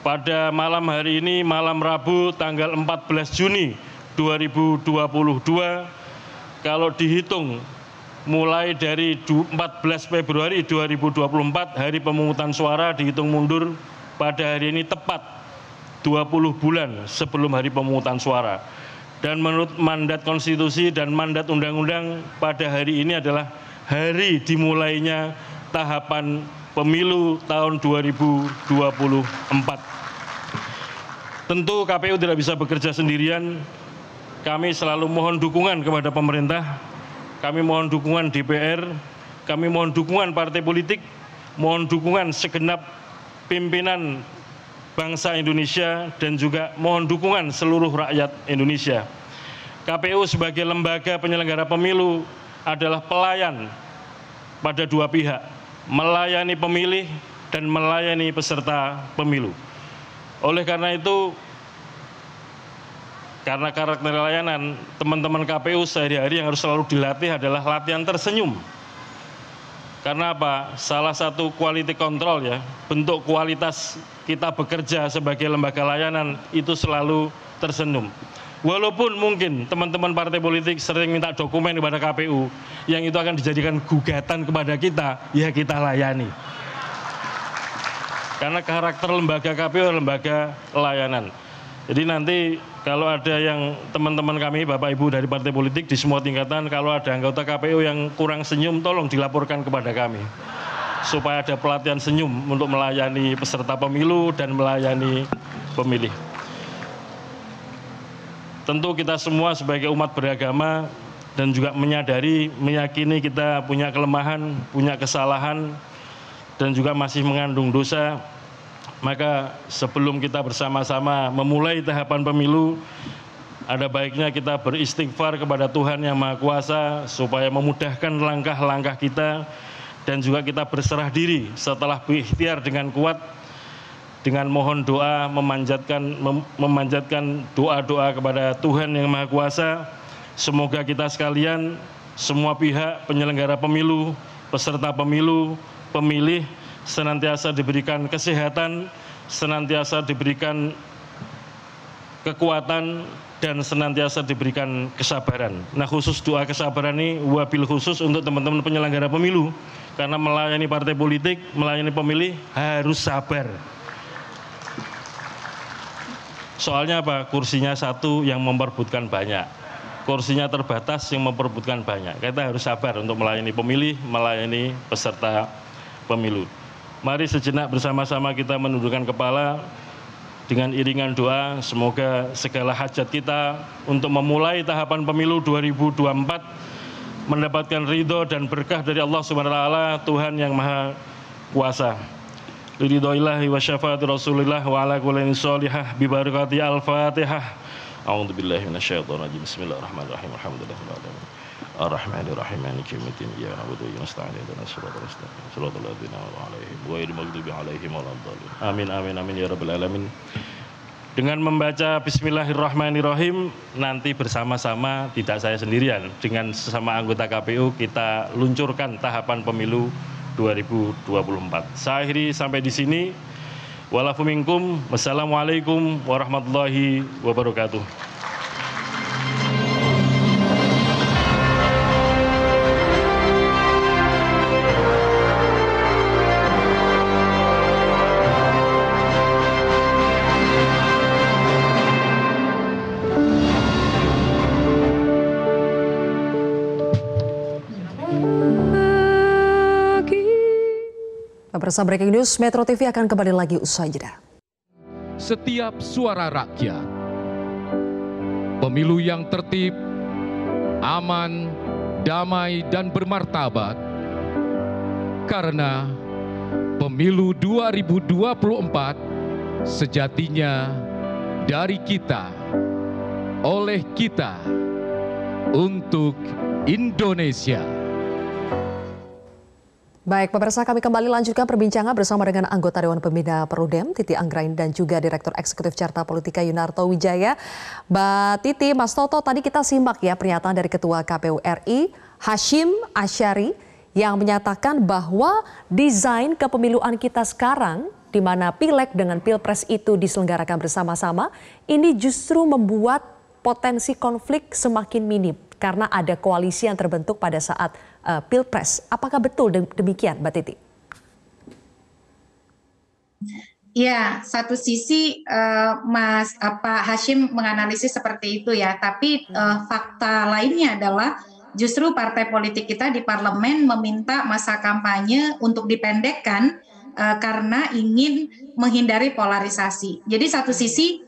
pada malam hari ini, malam Rabu tanggal 14 Juni 2022, kalau dihitung mulai dari 14 Februari 2024, hari pemungutan suara dihitung mundur pada hari ini tepat 20 bulan sebelum hari pemungutan suara. Dan menurut mandat konstitusi dan mandat undang-undang, pada hari ini adalah hari dimulainya tahapan pemilu tahun 2024. Tentu KPU tidak bisa bekerja sendirian, kami selalu mohon dukungan kepada pemerintah, kami mohon dukungan DPR, kami mohon dukungan partai politik, mohon dukungan segenap pimpinan bangsa Indonesia, dan juga mohon dukungan seluruh rakyat Indonesia. KPU sebagai lembaga penyelenggara pemilu adalah pelayan pada dua pihak, melayani pemilih dan melayani peserta pemilu. Oleh karena itu, karena karakter layanan, teman-teman KPU sehari-hari yang harus selalu dilatih adalah latihan tersenyum. Karena apa? Salah satu quality control ya, bentuk kualitas kita bekerja sebagai lembaga layanan itu selalu tersenyum. Walaupun mungkin teman-teman partai politik sering minta dokumen kepada KPU, yang itu akan dijadikan gugatan kepada kita, ya kita layani. Karena karakter lembaga KPU adalah lembaga layanan. Jadi nanti kalau ada yang teman-teman kami, Bapak Ibu dari partai politik di semua tingkatan, kalau ada anggota KPU yang kurang senyum, tolong dilaporkan kepada kami. Supaya ada pelatihan senyum untuk melayani peserta pemilu dan melayani pemilih. Tentu kita semua sebagai umat beragama dan juga menyadari, meyakini kita punya kelemahan, punya kesalahan, dan juga masih mengandung dosa. Maka sebelum kita bersama-sama memulai tahapan pemilu, ada baiknya kita beristighfar kepada Tuhan Yang Maha Kuasa supaya memudahkan langkah-langkah kita, dan juga kita berserah diri setelah berikhtiar dengan kuat, dengan mohon doa, memanjatkan doa-doa kepada Tuhan Yang Maha Kuasa. Semoga kita sekalian, semua pihak penyelenggara pemilu, peserta pemilu, pemilih, senantiasa diberikan kesehatan, senantiasa diberikan kekuatan, dan senantiasa diberikan kesabaran. Nah, khusus doa kesabaran ini wabil khusus untuk teman-teman penyelenggara pemilu, karena melayani partai politik, melayani pemilih harus sabar. Soalnya apa? Kursinya satu yang memperebutkan banyak, kursinya terbatas yang memperebutkan banyak. Kita harus sabar untuk melayani pemilih, melayani peserta pemilu. Mari sejenak bersama-sama kita menundukkan kepala dengan iringan doa. Semoga segala hajat kita untuk memulai tahapan pemilu 2024 mendapatkan ridho dan berkah dari Allah SWT, Tuhan Yang Maha Kuasa. Ridhoillahi wa syafaati Rasulillah wa ala kulli sholihah bi barakati al-Fatihah. A'udzubillahi minasyaitonir rajim. Bismillahirrahmanirrahim. Alhamdulillahirabbil alamin. Ar-Rahmanir-Rahim. Maliki yaumiddin. Iyyaka na'budu wa iyyaka nasta'in. Ihdinas siratal mustaqim. Shiratal ladzina an'amta 'alaihim ghairil maghdubi 'alaihim waladdallin. Amin amin amin ya rabbal alamin. Dengan membaca Bismillahirrahmanirrahim, nanti bersama-sama, tidak saya sendirian, dengan sesama anggota KPU kita luncurkan tahapan pemilu 2024. Saya akhiri sampai di sini. Walafu minkum. Wassalamualaikum warahmatullahi wabarakatuh. Pemirsa, Breaking News Metro TV akan kembali lagi usai jeda. Setiap suara rakyat, pemilu yang tertib, aman, damai, dan bermartabat. Karena pemilu 2024 sejatinya dari kita, oleh kita, untuk Indonesia. Baik, pemirsa, kami kembali lanjutkan perbincangan bersama dengan anggota Dewan Pembina Perludem, Titi Anggraini, dan juga Direktur Eksekutif Carta Politika Yunarto Wijaya. Mbak Titi, Mas Toto, tadi kita simak ya pernyataan dari Ketua KPU RI, Hasyim Asyari, yang menyatakan bahwa desain kepemiluan kita sekarang, di mana Pileg dengan Pilpres itu diselenggarakan bersama-sama, ini justru membuat potensi konflik semakin minim karena ada koalisi yang terbentuk pada saat Pilpres. Apakah betul demikian, Mbak Titi? Ya, satu sisi Pak Hasyim menganalisis seperti itu ya, tapi fakta lainnya adalah justru partai politik kita di parlemen meminta masa kampanye untuk dipendekkan karena ingin menghindari polarisasi. Jadi satu sisi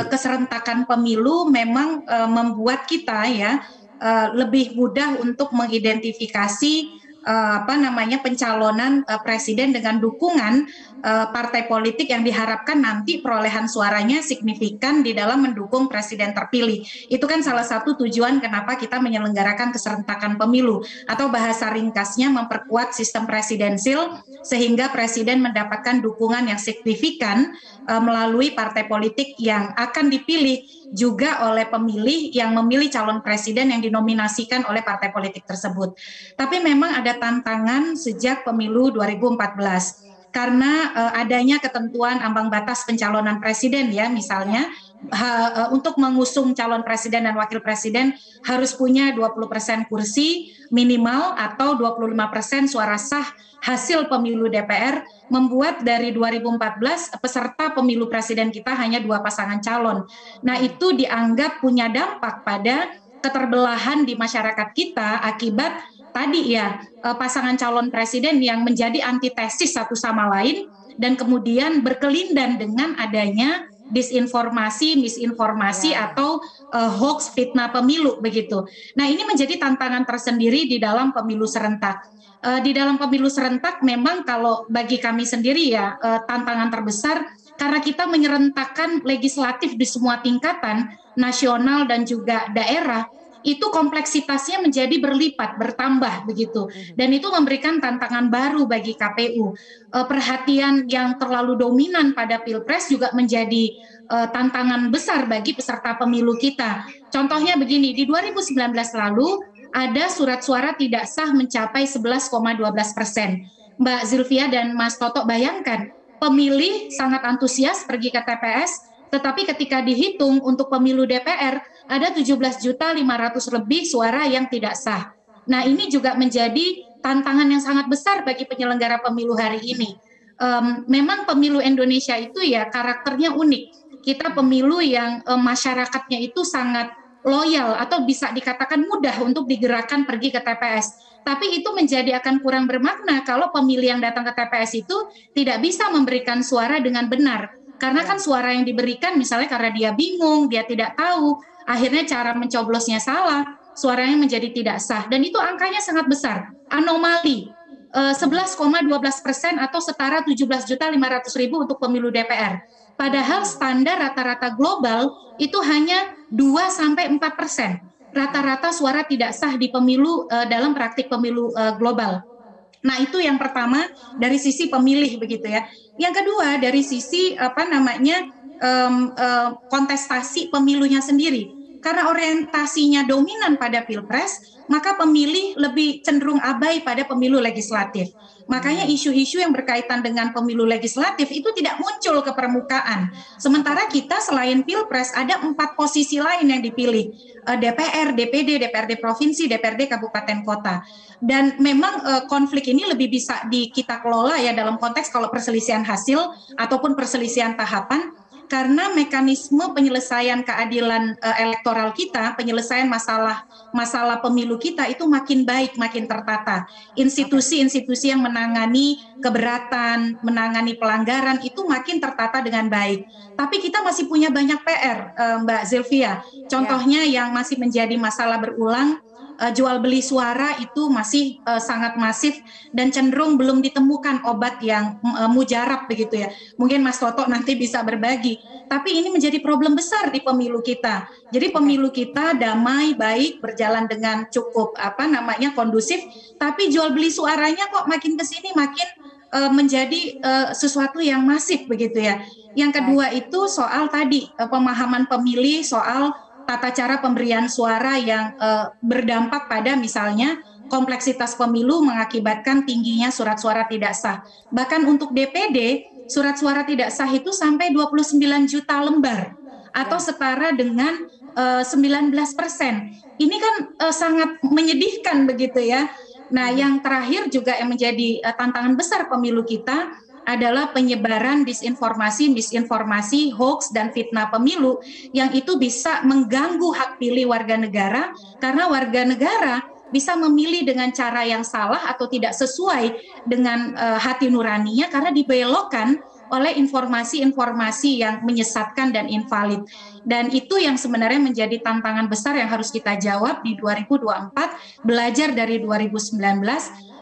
keserentakan pemilu memang membuat kita ya lebih mudah untuk mengidentifikasi pencalonan presiden dengan dukungan partai politik yang diharapkan nanti perolehan suaranya signifikan di dalam mendukung presiden terpilih. Itu kan salah satu tujuan kenapa kita menyelenggarakan keserentakan pemilu, atau bahasa ringkasnya memperkuat sistem presidensil sehingga presiden mendapatkan dukungan yang signifikan melalui partai politik yang akan dipilih juga oleh pemilih yang memilih calon presiden yang dinominasikan oleh partai politik tersebut. Tapi memang ada tantangan sejak pemilu 2014 karena adanya ketentuan ambang batas pencalonan presiden ya, misalnya untuk mengusung calon presiden dan wakil presiden harus punya 20% kursi minimal atau 25% suara sah hasil pemilu DPR, membuat dari 2014 peserta pemilu presiden kita hanya 2 pasangan calon. Nah, itu dianggap punya dampak pada keterbelahan di masyarakat kita akibat tadi ya pasangan calon presiden yang menjadi antitesis satu sama lain dan kemudian berkelindan dengan adanya disinformasi, misinformasi atau hoax, fitnah pemilu begitu. Nah, ini menjadi tantangan tersendiri di dalam pemilu serentak. Di dalam pemilu serentak memang kalau bagi kami sendiri ya tantangan terbesar karena kita menyerentakkan legislatif di semua tingkatan nasional dan juga daerah, itu kompleksitasnya menjadi berlipat, bertambah begitu. Dan itu memberikan tantangan baru bagi KPU. Perhatian yang terlalu dominan pada Pilpres juga menjadi tantangan besar bagi peserta pemilu kita. Contohnya begini, di 2019 lalu ada surat suara tidak sah mencapai 11,12%. Mbak Zilvia dan Mas Toto bayangkan, pemilih sangat antusias pergi ke TPS, tetapi ketika dihitung untuk pemilu DPR, ada 17.500.000 lebih suara yang tidak sah. Nah, ini juga menjadi tantangan yang sangat besar bagi penyelenggara pemilu hari ini. Memang pemilu Indonesia itu ya karakternya unik. Kita pemilu yang masyarakatnya itu sangat loyal atau bisa dikatakan mudah untuk digerakkan pergi ke TPS. Tapi itu menjadi akan kurang bermakna kalau pemilih yang datang ke TPS itu tidak bisa memberikan suara dengan benar. Karena kan suara yang diberikan misalnya karena dia bingung, dia tidak tahu, akhirnya cara mencoblosnya salah, suaranya menjadi tidak sah. Dan itu angkanya sangat besar, anomali. 11,12% atau setara 17.500.000 untuk pemilu DPR. Padahal standar rata-rata global itu hanya 2-4%. Rata-rata suara tidak sah di pemilu dalam praktik pemilu global. Nah, itu yang pertama dari sisi pemilih begitu ya. Yang kedua dari sisi kontestasi pemilunya sendiri. Karena orientasinya dominan pada Pilpres, maka pemilih lebih cenderung abai pada pemilu legislatif. Makanya isu-isu yang berkaitan dengan pemilu legislatif itu tidak muncul ke permukaan. Sementara kita selain Pilpres ada 4 posisi lain yang dipilih. DPR, DPD, DPRD Provinsi, DPRD Kabupaten Kota. Dan memang konflik ini lebih bisa kita kelola ya dalam konteks kalau perselisihan hasil ataupun perselisihan tahapan. Karena mekanisme penyelesaian keadilan elektoral kita, penyelesaian masalah pemilu kita itu makin baik, makin tertata. Institusi-institusi yang menangani keberatan, menangani pelanggaran itu makin tertata dengan baik. Tapi kita masih punya banyak PR, Mbak Zilvia. Contohnya yang masih menjadi masalah berulang, jual beli suara itu masih sangat masif dan cenderung belum ditemukan obat yang mujarab begitu ya. Mungkin Mas Toto nanti bisa berbagi. Tapi ini menjadi problem besar di pemilu kita. Jadi pemilu kita damai, baik, berjalan dengan cukup kondusif, tapi jual beli suaranya kok makin ke sini makin menjadi sesuatu yang masif begitu ya. Yang kedua itu soal tadi pemahaman pemilih soal tata cara pemberian suara yang berdampak pada misalnya kompleksitas pemilu mengakibatkan tingginya surat suara tidak sah. Bahkan untuk DPD, surat suara tidak sah itu sampai 29 juta lembar atau setara dengan 19%. Ini kan sangat menyedihkan begitu ya. Nah, yang terakhir juga yang menjadi tantangan besar pemilu kita adalah penyebaran disinformasi, misinformasi, hoax, dan fitnah pemilu yang itu bisa mengganggu hak pilih warga negara karena warga negara bisa memilih dengan cara yang salah atau tidak sesuai dengan hati nuraninya karena dibelokkan oleh informasi-informasi yang menyesatkan dan invalid. Dan itu yang sebenarnya menjadi tantangan besar yang harus kita jawab di 2024, belajar dari 2019.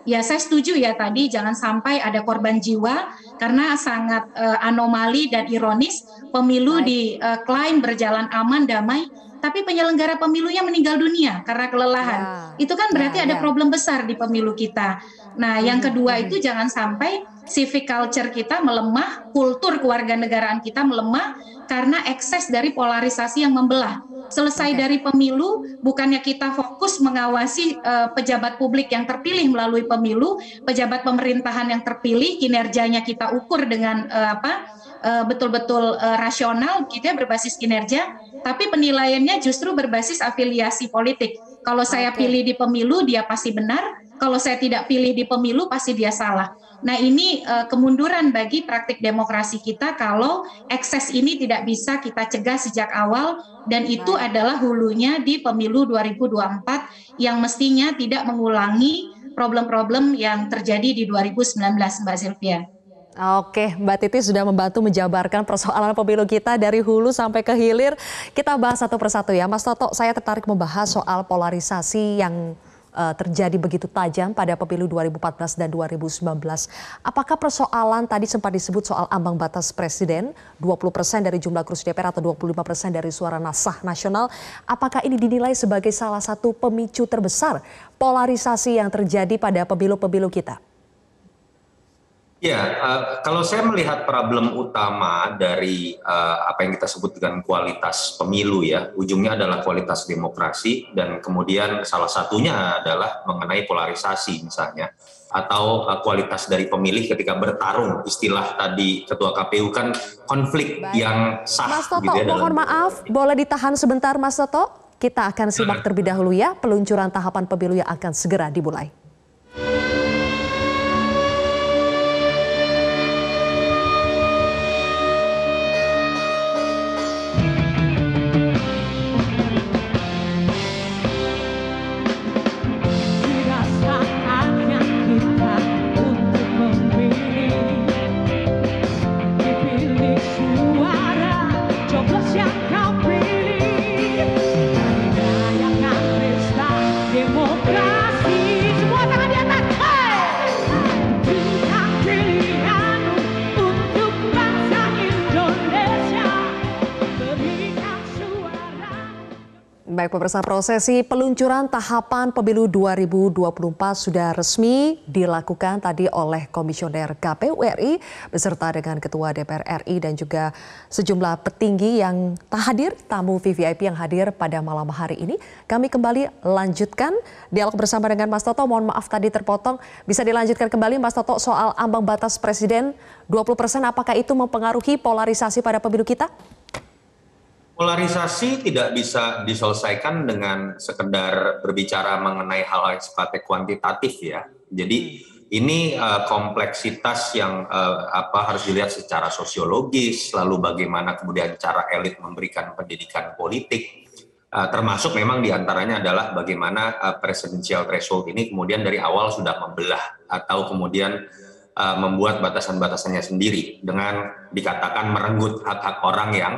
Ya, saya setuju ya tadi, jangan sampai ada korban jiwa karena sangat anomali dan ironis pemilu diklaim berjalan aman, damai, tapi penyelenggara pemilunya meninggal dunia karena kelelahan. Itu kan berarti ada problem besar di pemilu kita. Nah, yang kedua itu jangan sampai civic culture kita melemah, kultur kewarganegaraan kita melemah karena ekses dari polarisasi yang membelah. Selesai dari pemilu, bukannya kita fokus mengawasi pejabat publik yang terpilih melalui pemilu, pejabat pemerintahan yang terpilih, kinerjanya kita ukur dengan betul-betul rasional, gitu ya, berbasis kinerja, tapi penilaiannya justru berbasis afiliasi politik. Kalau saya pilih di pemilu, dia pasti benar. Kalau saya tidak pilih di pemilu, pasti dia salah. Nah, ini kemunduran bagi praktik demokrasi kita kalau ekses ini tidak bisa kita cegah sejak awal, dan itu adalah hulunya di pemilu 2024 yang mestinya tidak mengulangi problem-problem yang terjadi di 2019, Mbak Sylvia. Oke, Mbak Titi sudah membantu menjabarkan persoalan pemilu kita dari hulu sampai ke hilir. Kita bahas satu persatu ya. Mas Toto, saya tertarik membahas soal polarisasi yang terjadi begitu tajam pada pemilu 2014 dan 2019. Apakah persoalan tadi sempat disebut soal ambang batas presiden, 20% dari jumlah kursi DPR atau 25% dari suara sah nasional, apakah ini dinilai sebagai salah satu pemicu terbesar polarisasi yang terjadi pada pemilu-pemilu kita? Ya, kalau saya melihat problem utama dari apa yang kita sebut dengan kualitas pemilu ya, ujungnya adalah kualitas demokrasi, dan kemudian salah satunya adalah mengenai polarisasi misalnya, atau kualitas dari pemilih ketika bertarung, istilah tadi Ketua KPU kan konflik yang sah. Mas Toto, gitu ya, mohon maaf, boleh ditahan sebentar Mas Toto? Kita akan simak terlebih dahulu ya, peluncuran tahapan pemilu yang akan segera dimulai. Baik pemirsa, prosesi peluncuran tahapan pemilu 2024 sudah resmi dilakukan tadi oleh Komisioner KPU RI beserta dengan Ketua DPR RI dan juga sejumlah petinggi yang tak hadir, tamu VVIP yang hadir pada malam hari ini. Kami kembali lanjutkan dialog bersama dengan Mas Toto. Mohon maaf tadi terpotong. Bisa dilanjutkan kembali Mas Toto soal ambang batas presiden 20%, apakah itu mempengaruhi polarisasi pada pemilu kita? Polarisasi tidak bisa diselesaikan dengan sekedar berbicara mengenai hal-hal yang sifatnya kuantitatif ya. Jadi ini kompleksitas yang harus dilihat secara sosiologis, lalu bagaimana kemudian cara elit memberikan pendidikan politik, termasuk memang diantaranya adalah bagaimana presidential threshold ini kemudian dari awal sudah membelah atau kemudian membuat batasan-batasannya sendiri dengan dikatakan merenggut hak-hak orang yang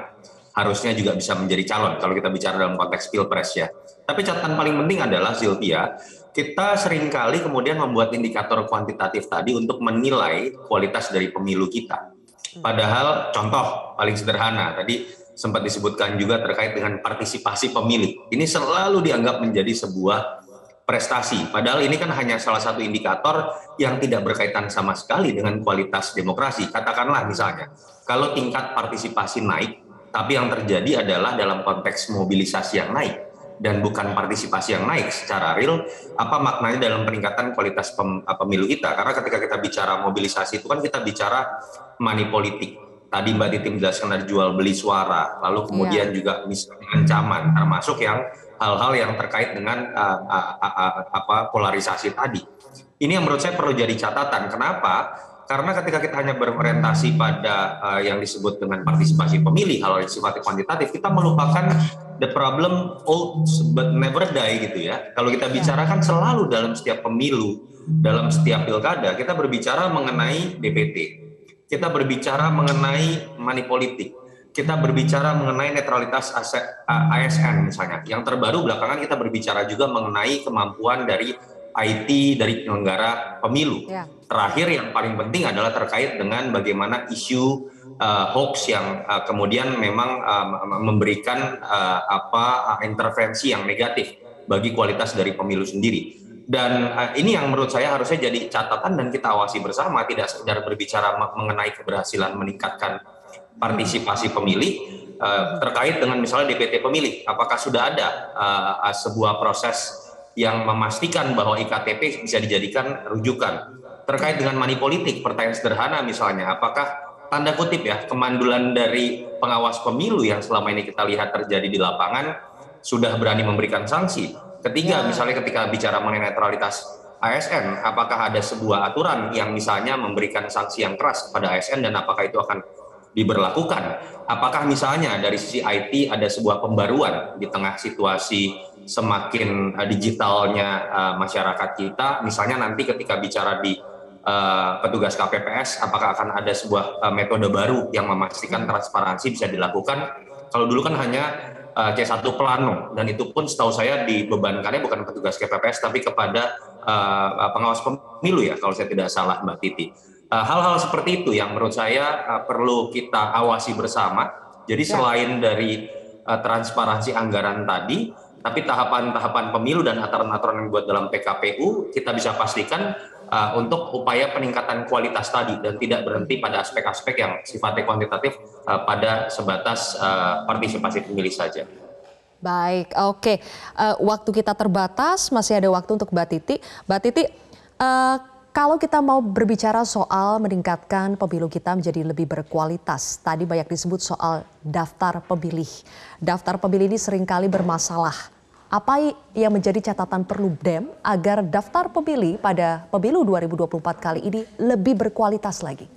harusnya juga bisa menjadi calon kalau kita bicara dalam konteks pilpres ya. Tapi catatan paling penting adalah Sylvia, kita seringkali kemudian membuat indikator kuantitatif tadi untuk menilai kualitas dari pemilu kita. Padahal contoh paling sederhana tadi sempat disebutkan juga terkait dengan partisipasi pemilih. Ini selalu dianggap menjadi sebuah prestasi. Padahal ini kan hanya salah satu indikator yang tidak berkaitan sama sekali dengan kualitas demokrasi. Katakanlah misalnya, kalau tingkat partisipasi naik, tapi yang terjadi adalah dalam konteks mobilisasi yang naik dan bukan partisipasi yang naik secara real, apa maknanya dalam peningkatan kualitas pemilu kita? Karena ketika kita bicara mobilisasi itu kan kita bicara money politik. Tadi Mbak Titi menjelaskan ada jual beli suara, lalu kemudian juga misalnya ancaman, termasuk yang hal-hal yang terkait dengan polarisasi tadi. Ini yang menurut saya perlu jadi catatan. Kenapa? Karena ketika kita hanya berorientasi pada yang disebut dengan partisipasi pemilih, hal yang sifatnya kuantitatif, kita melupakan the problem old but never die gitu ya. Kalau kita bicara kan selalu dalam setiap pemilu, dalam setiap pilkada, kita berbicara mengenai DPT. kita berbicara mengenai money politik, kita berbicara mengenai netralitas aset ASN misalnya. Yang terbaru belakangan kita berbicara juga mengenai kemampuan dari IT dari penyelenggara pemilu. Terakhir yang paling penting adalah terkait dengan bagaimana isu hoax yang kemudian memang memberikan intervensi yang negatif bagi kualitas dari pemilu sendiri. Dan ini yang menurut saya harusnya jadi catatan dan kita awasi bersama, tidak sekedar berbicara mengenai keberhasilan meningkatkan partisipasi pemilih terkait dengan misalnya DPT pemilih. Apakah sudah ada sebuah proses yang memastikan bahwa IKTP bisa dijadikan rujukan? Terkait dengan money politik, pertanyaan sederhana misalnya, apakah tanda kutip ya kemandulan dari pengawas pemilu yang selama ini kita lihat terjadi di lapangan sudah berani memberikan sanksi? Ketiga, misalnya ketika bicara mengenai netralitas ASN, apakah ada sebuah aturan yang misalnya memberikan sanksi yang keras kepada ASN dan apakah itu akan diberlakukan? Apakah misalnya dari sisi IT ada sebuah pembaruan di tengah situasi semakin digitalnya masyarakat kita, misalnya nanti ketika bicara di petugas KPPS, apakah akan ada sebuah metode baru yang memastikan transparansi bisa dilakukan? Kalau dulu kan hanya C1 plano, dan itu pun setahu saya dibebankannya bukan petugas KPPS tapi kepada pengawas pemilu ya, kalau saya tidak salah Mbak Titi. Hal-hal seperti itu yang menurut saya perlu kita awasi bersama. Jadi selain dari transparansi anggaran tadi, tapi tahapan-tahapan pemilu dan aturan-aturan yang dibuat dalam PKPU kita bisa pastikan untuk upaya peningkatan kualitas tadi dan tidak berhenti pada aspek-aspek yang sifatnya kuantitatif pada sebatas partisipasi pemilih saja. Baik, oke. Waktu kita terbatas, masih ada waktu untuk Mbak Titi. Mbak Titi, kalau kita mau berbicara soal meningkatkan pemilu kita menjadi lebih berkualitas, tadi banyak disebut soal daftar pemilih. Daftar pemilih ini seringkali bermasalah. Apa yang menjadi catatan Perludem agar daftar pemilih pada pemilu 2024 kali ini lebih berkualitas lagi?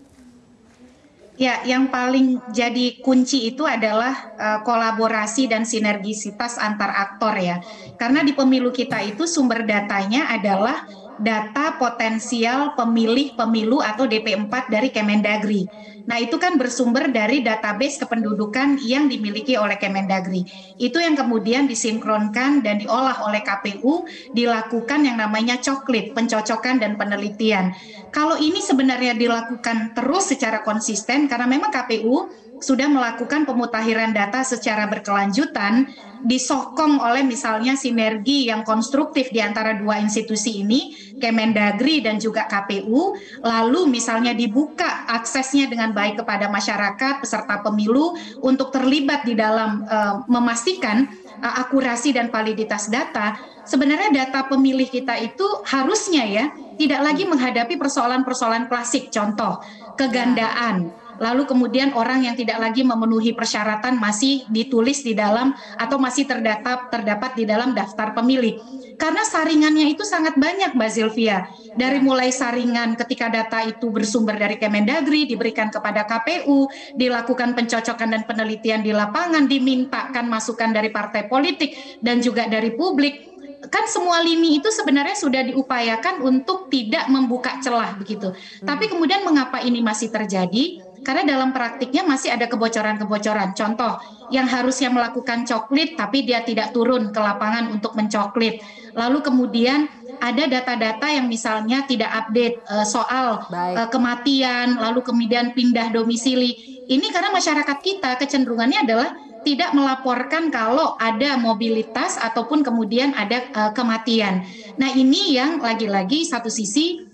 Ya, yang paling jadi kunci itu adalah kolaborasi dan sinergisitas antar aktor ya. Karena di pemilu kita itu sumber datanya adalah data potensial pemilih pemilu atau DP4 dari Kemendagri. Nah, itu kan bersumber dari database kependudukan yang dimiliki oleh Kemendagri. Itu yang kemudian disinkronkan dan diolah oleh KPU, dilakukan yang namanya coklit, pencocokan dan penelitian. Kalau ini sebenarnya dilakukan terus secara konsisten, karena memang KPU sudah melakukan pemutakhiran data secara berkelanjutan, disokong oleh misalnya sinergi yang konstruktif di antara dua institusi ini, Kemendagri dan juga KPU, lalu misalnya dibuka aksesnya dengan baik kepada masyarakat peserta pemilu untuk terlibat di dalam memastikan akurasi dan validitas data. Sebenarnya data pemilih kita itu harusnya ya tidak lagi menghadapi persoalan-persoalan klasik, contoh kegandaan. Lalu kemudian orang yang tidak lagi memenuhi persyaratan masih ditulis di dalam atau masih terdapat di dalam daftar pemilih. Karena saringannya itu sangat banyak Mbak Zilvia. Dari mulai saringan ketika data itu bersumber dari Kemendagri, diberikan kepada KPU, dilakukan pencocokan dan penelitian di lapangan, dimintakan masukan dari partai politik dan juga dari publik. Kan semua lini itu sebenarnya sudah diupayakan untuk tidak membuka celah begitu. Tapi kemudian mengapa ini masih terjadi? Karena dalam praktiknya masih ada kebocoran-kebocoran. Contoh, yang harusnya melakukan coklit tapi dia tidak turun ke lapangan untuk mencoklit. Lalu kemudian ada data-data yang misalnya tidak update soal kematian, lalu kemudian pindah domisili. Ini karena masyarakat kita kecenderungannya adalah tidak melaporkan kalau ada mobilitas ataupun kemudian ada kematian. Nah, ini yang lagi-lagi satu sisi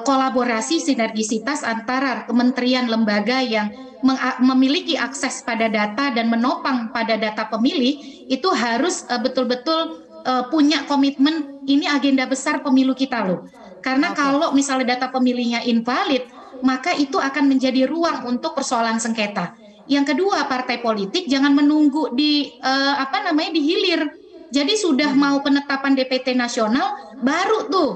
kolaborasi sinergisitas antara kementerian lembaga yang memiliki akses pada data dan menopang pada data pemilih itu harus betul-betul punya komitmen, ini agenda besar pemilu kita loh. Karena kalau misalnya data pemilihnya invalid, maka itu akan menjadi ruang untuk persoalan sengketa. Yang kedua, partai politik jangan menunggu di hilir. Jadi sudah mau penetapan DPT nasional, baru tuh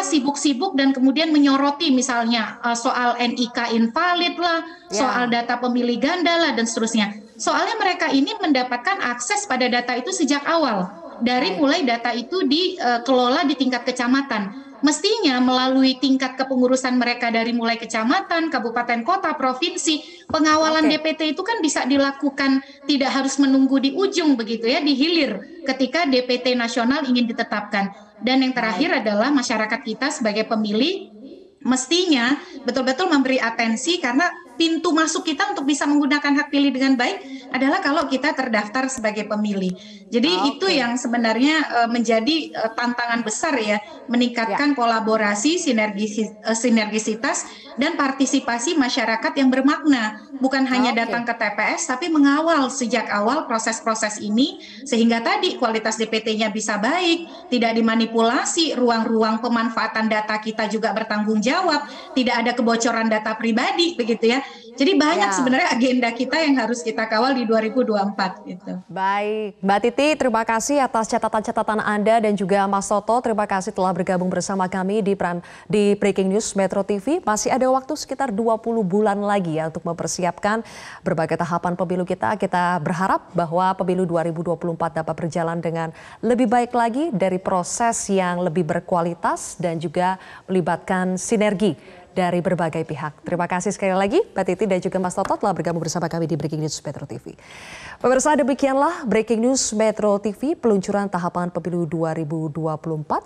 sibuk-sibuk dan kemudian menyoroti misalnya soal NIK invalid lah, soal data pemilih ganda lah dan seterusnya. Soalnya mereka ini mendapatkan akses pada data itu sejak awal. Dari mulai data itu dikelola di tingkat kecamatan. mestinya melalui tingkat kepengurusan mereka dari mulai kecamatan, kabupaten, kota, provinsi, pengawalan DPT itu kan bisa dilakukan tidak harus menunggu di ujung begitu ya, di hilir ketika DPT nasional ingin ditetapkan. Dan yang terakhir adalah masyarakat kita sebagai pemilih mestinya betul-betul memberi atensi, karena pintu masuk kita untuk bisa menggunakan hak pilih dengan baik adalah kalau kita terdaftar sebagai pemilih. Jadi itu yang sebenarnya menjadi tantangan besar ya, meningkatkan kolaborasi, sinergisitas dan partisipasi masyarakat yang bermakna. Bukan hanya datang ke TPS, tapi mengawal sejak awal proses-proses ini, sehingga tadi kualitas DPT-nya bisa baik, tidak dimanipulasi, ruang-ruang pemanfaatan data kita juga bertanggung jawab, tidak ada kebocoran data pribadi, begitu ya. Jadi banyak sebenarnya agenda kita yang harus kita kawal di 2024 gitu. Baik, Mbak Titi, terima kasih atas catatan-catatan Anda, dan juga Mas Toto, terima kasih telah bergabung bersama kami di Breaking News Metro TV. Masih ada waktu sekitar 20 bulan lagi ya untuk mempersiapkan berbagai tahapan pemilu kita. Kita berharap bahwa pemilu 2024 dapat berjalan dengan lebih baik lagi, dari proses yang lebih berkualitas dan juga melibatkan sinergi dari berbagai pihak. Terima kasih sekali lagi Mbak Titi dan juga Mas Toto telah bergabung bersama kami di Breaking News Metro TV. Pemirsa, demikianlah Breaking News Metro TV peluncuran tahapan pemilu 2024.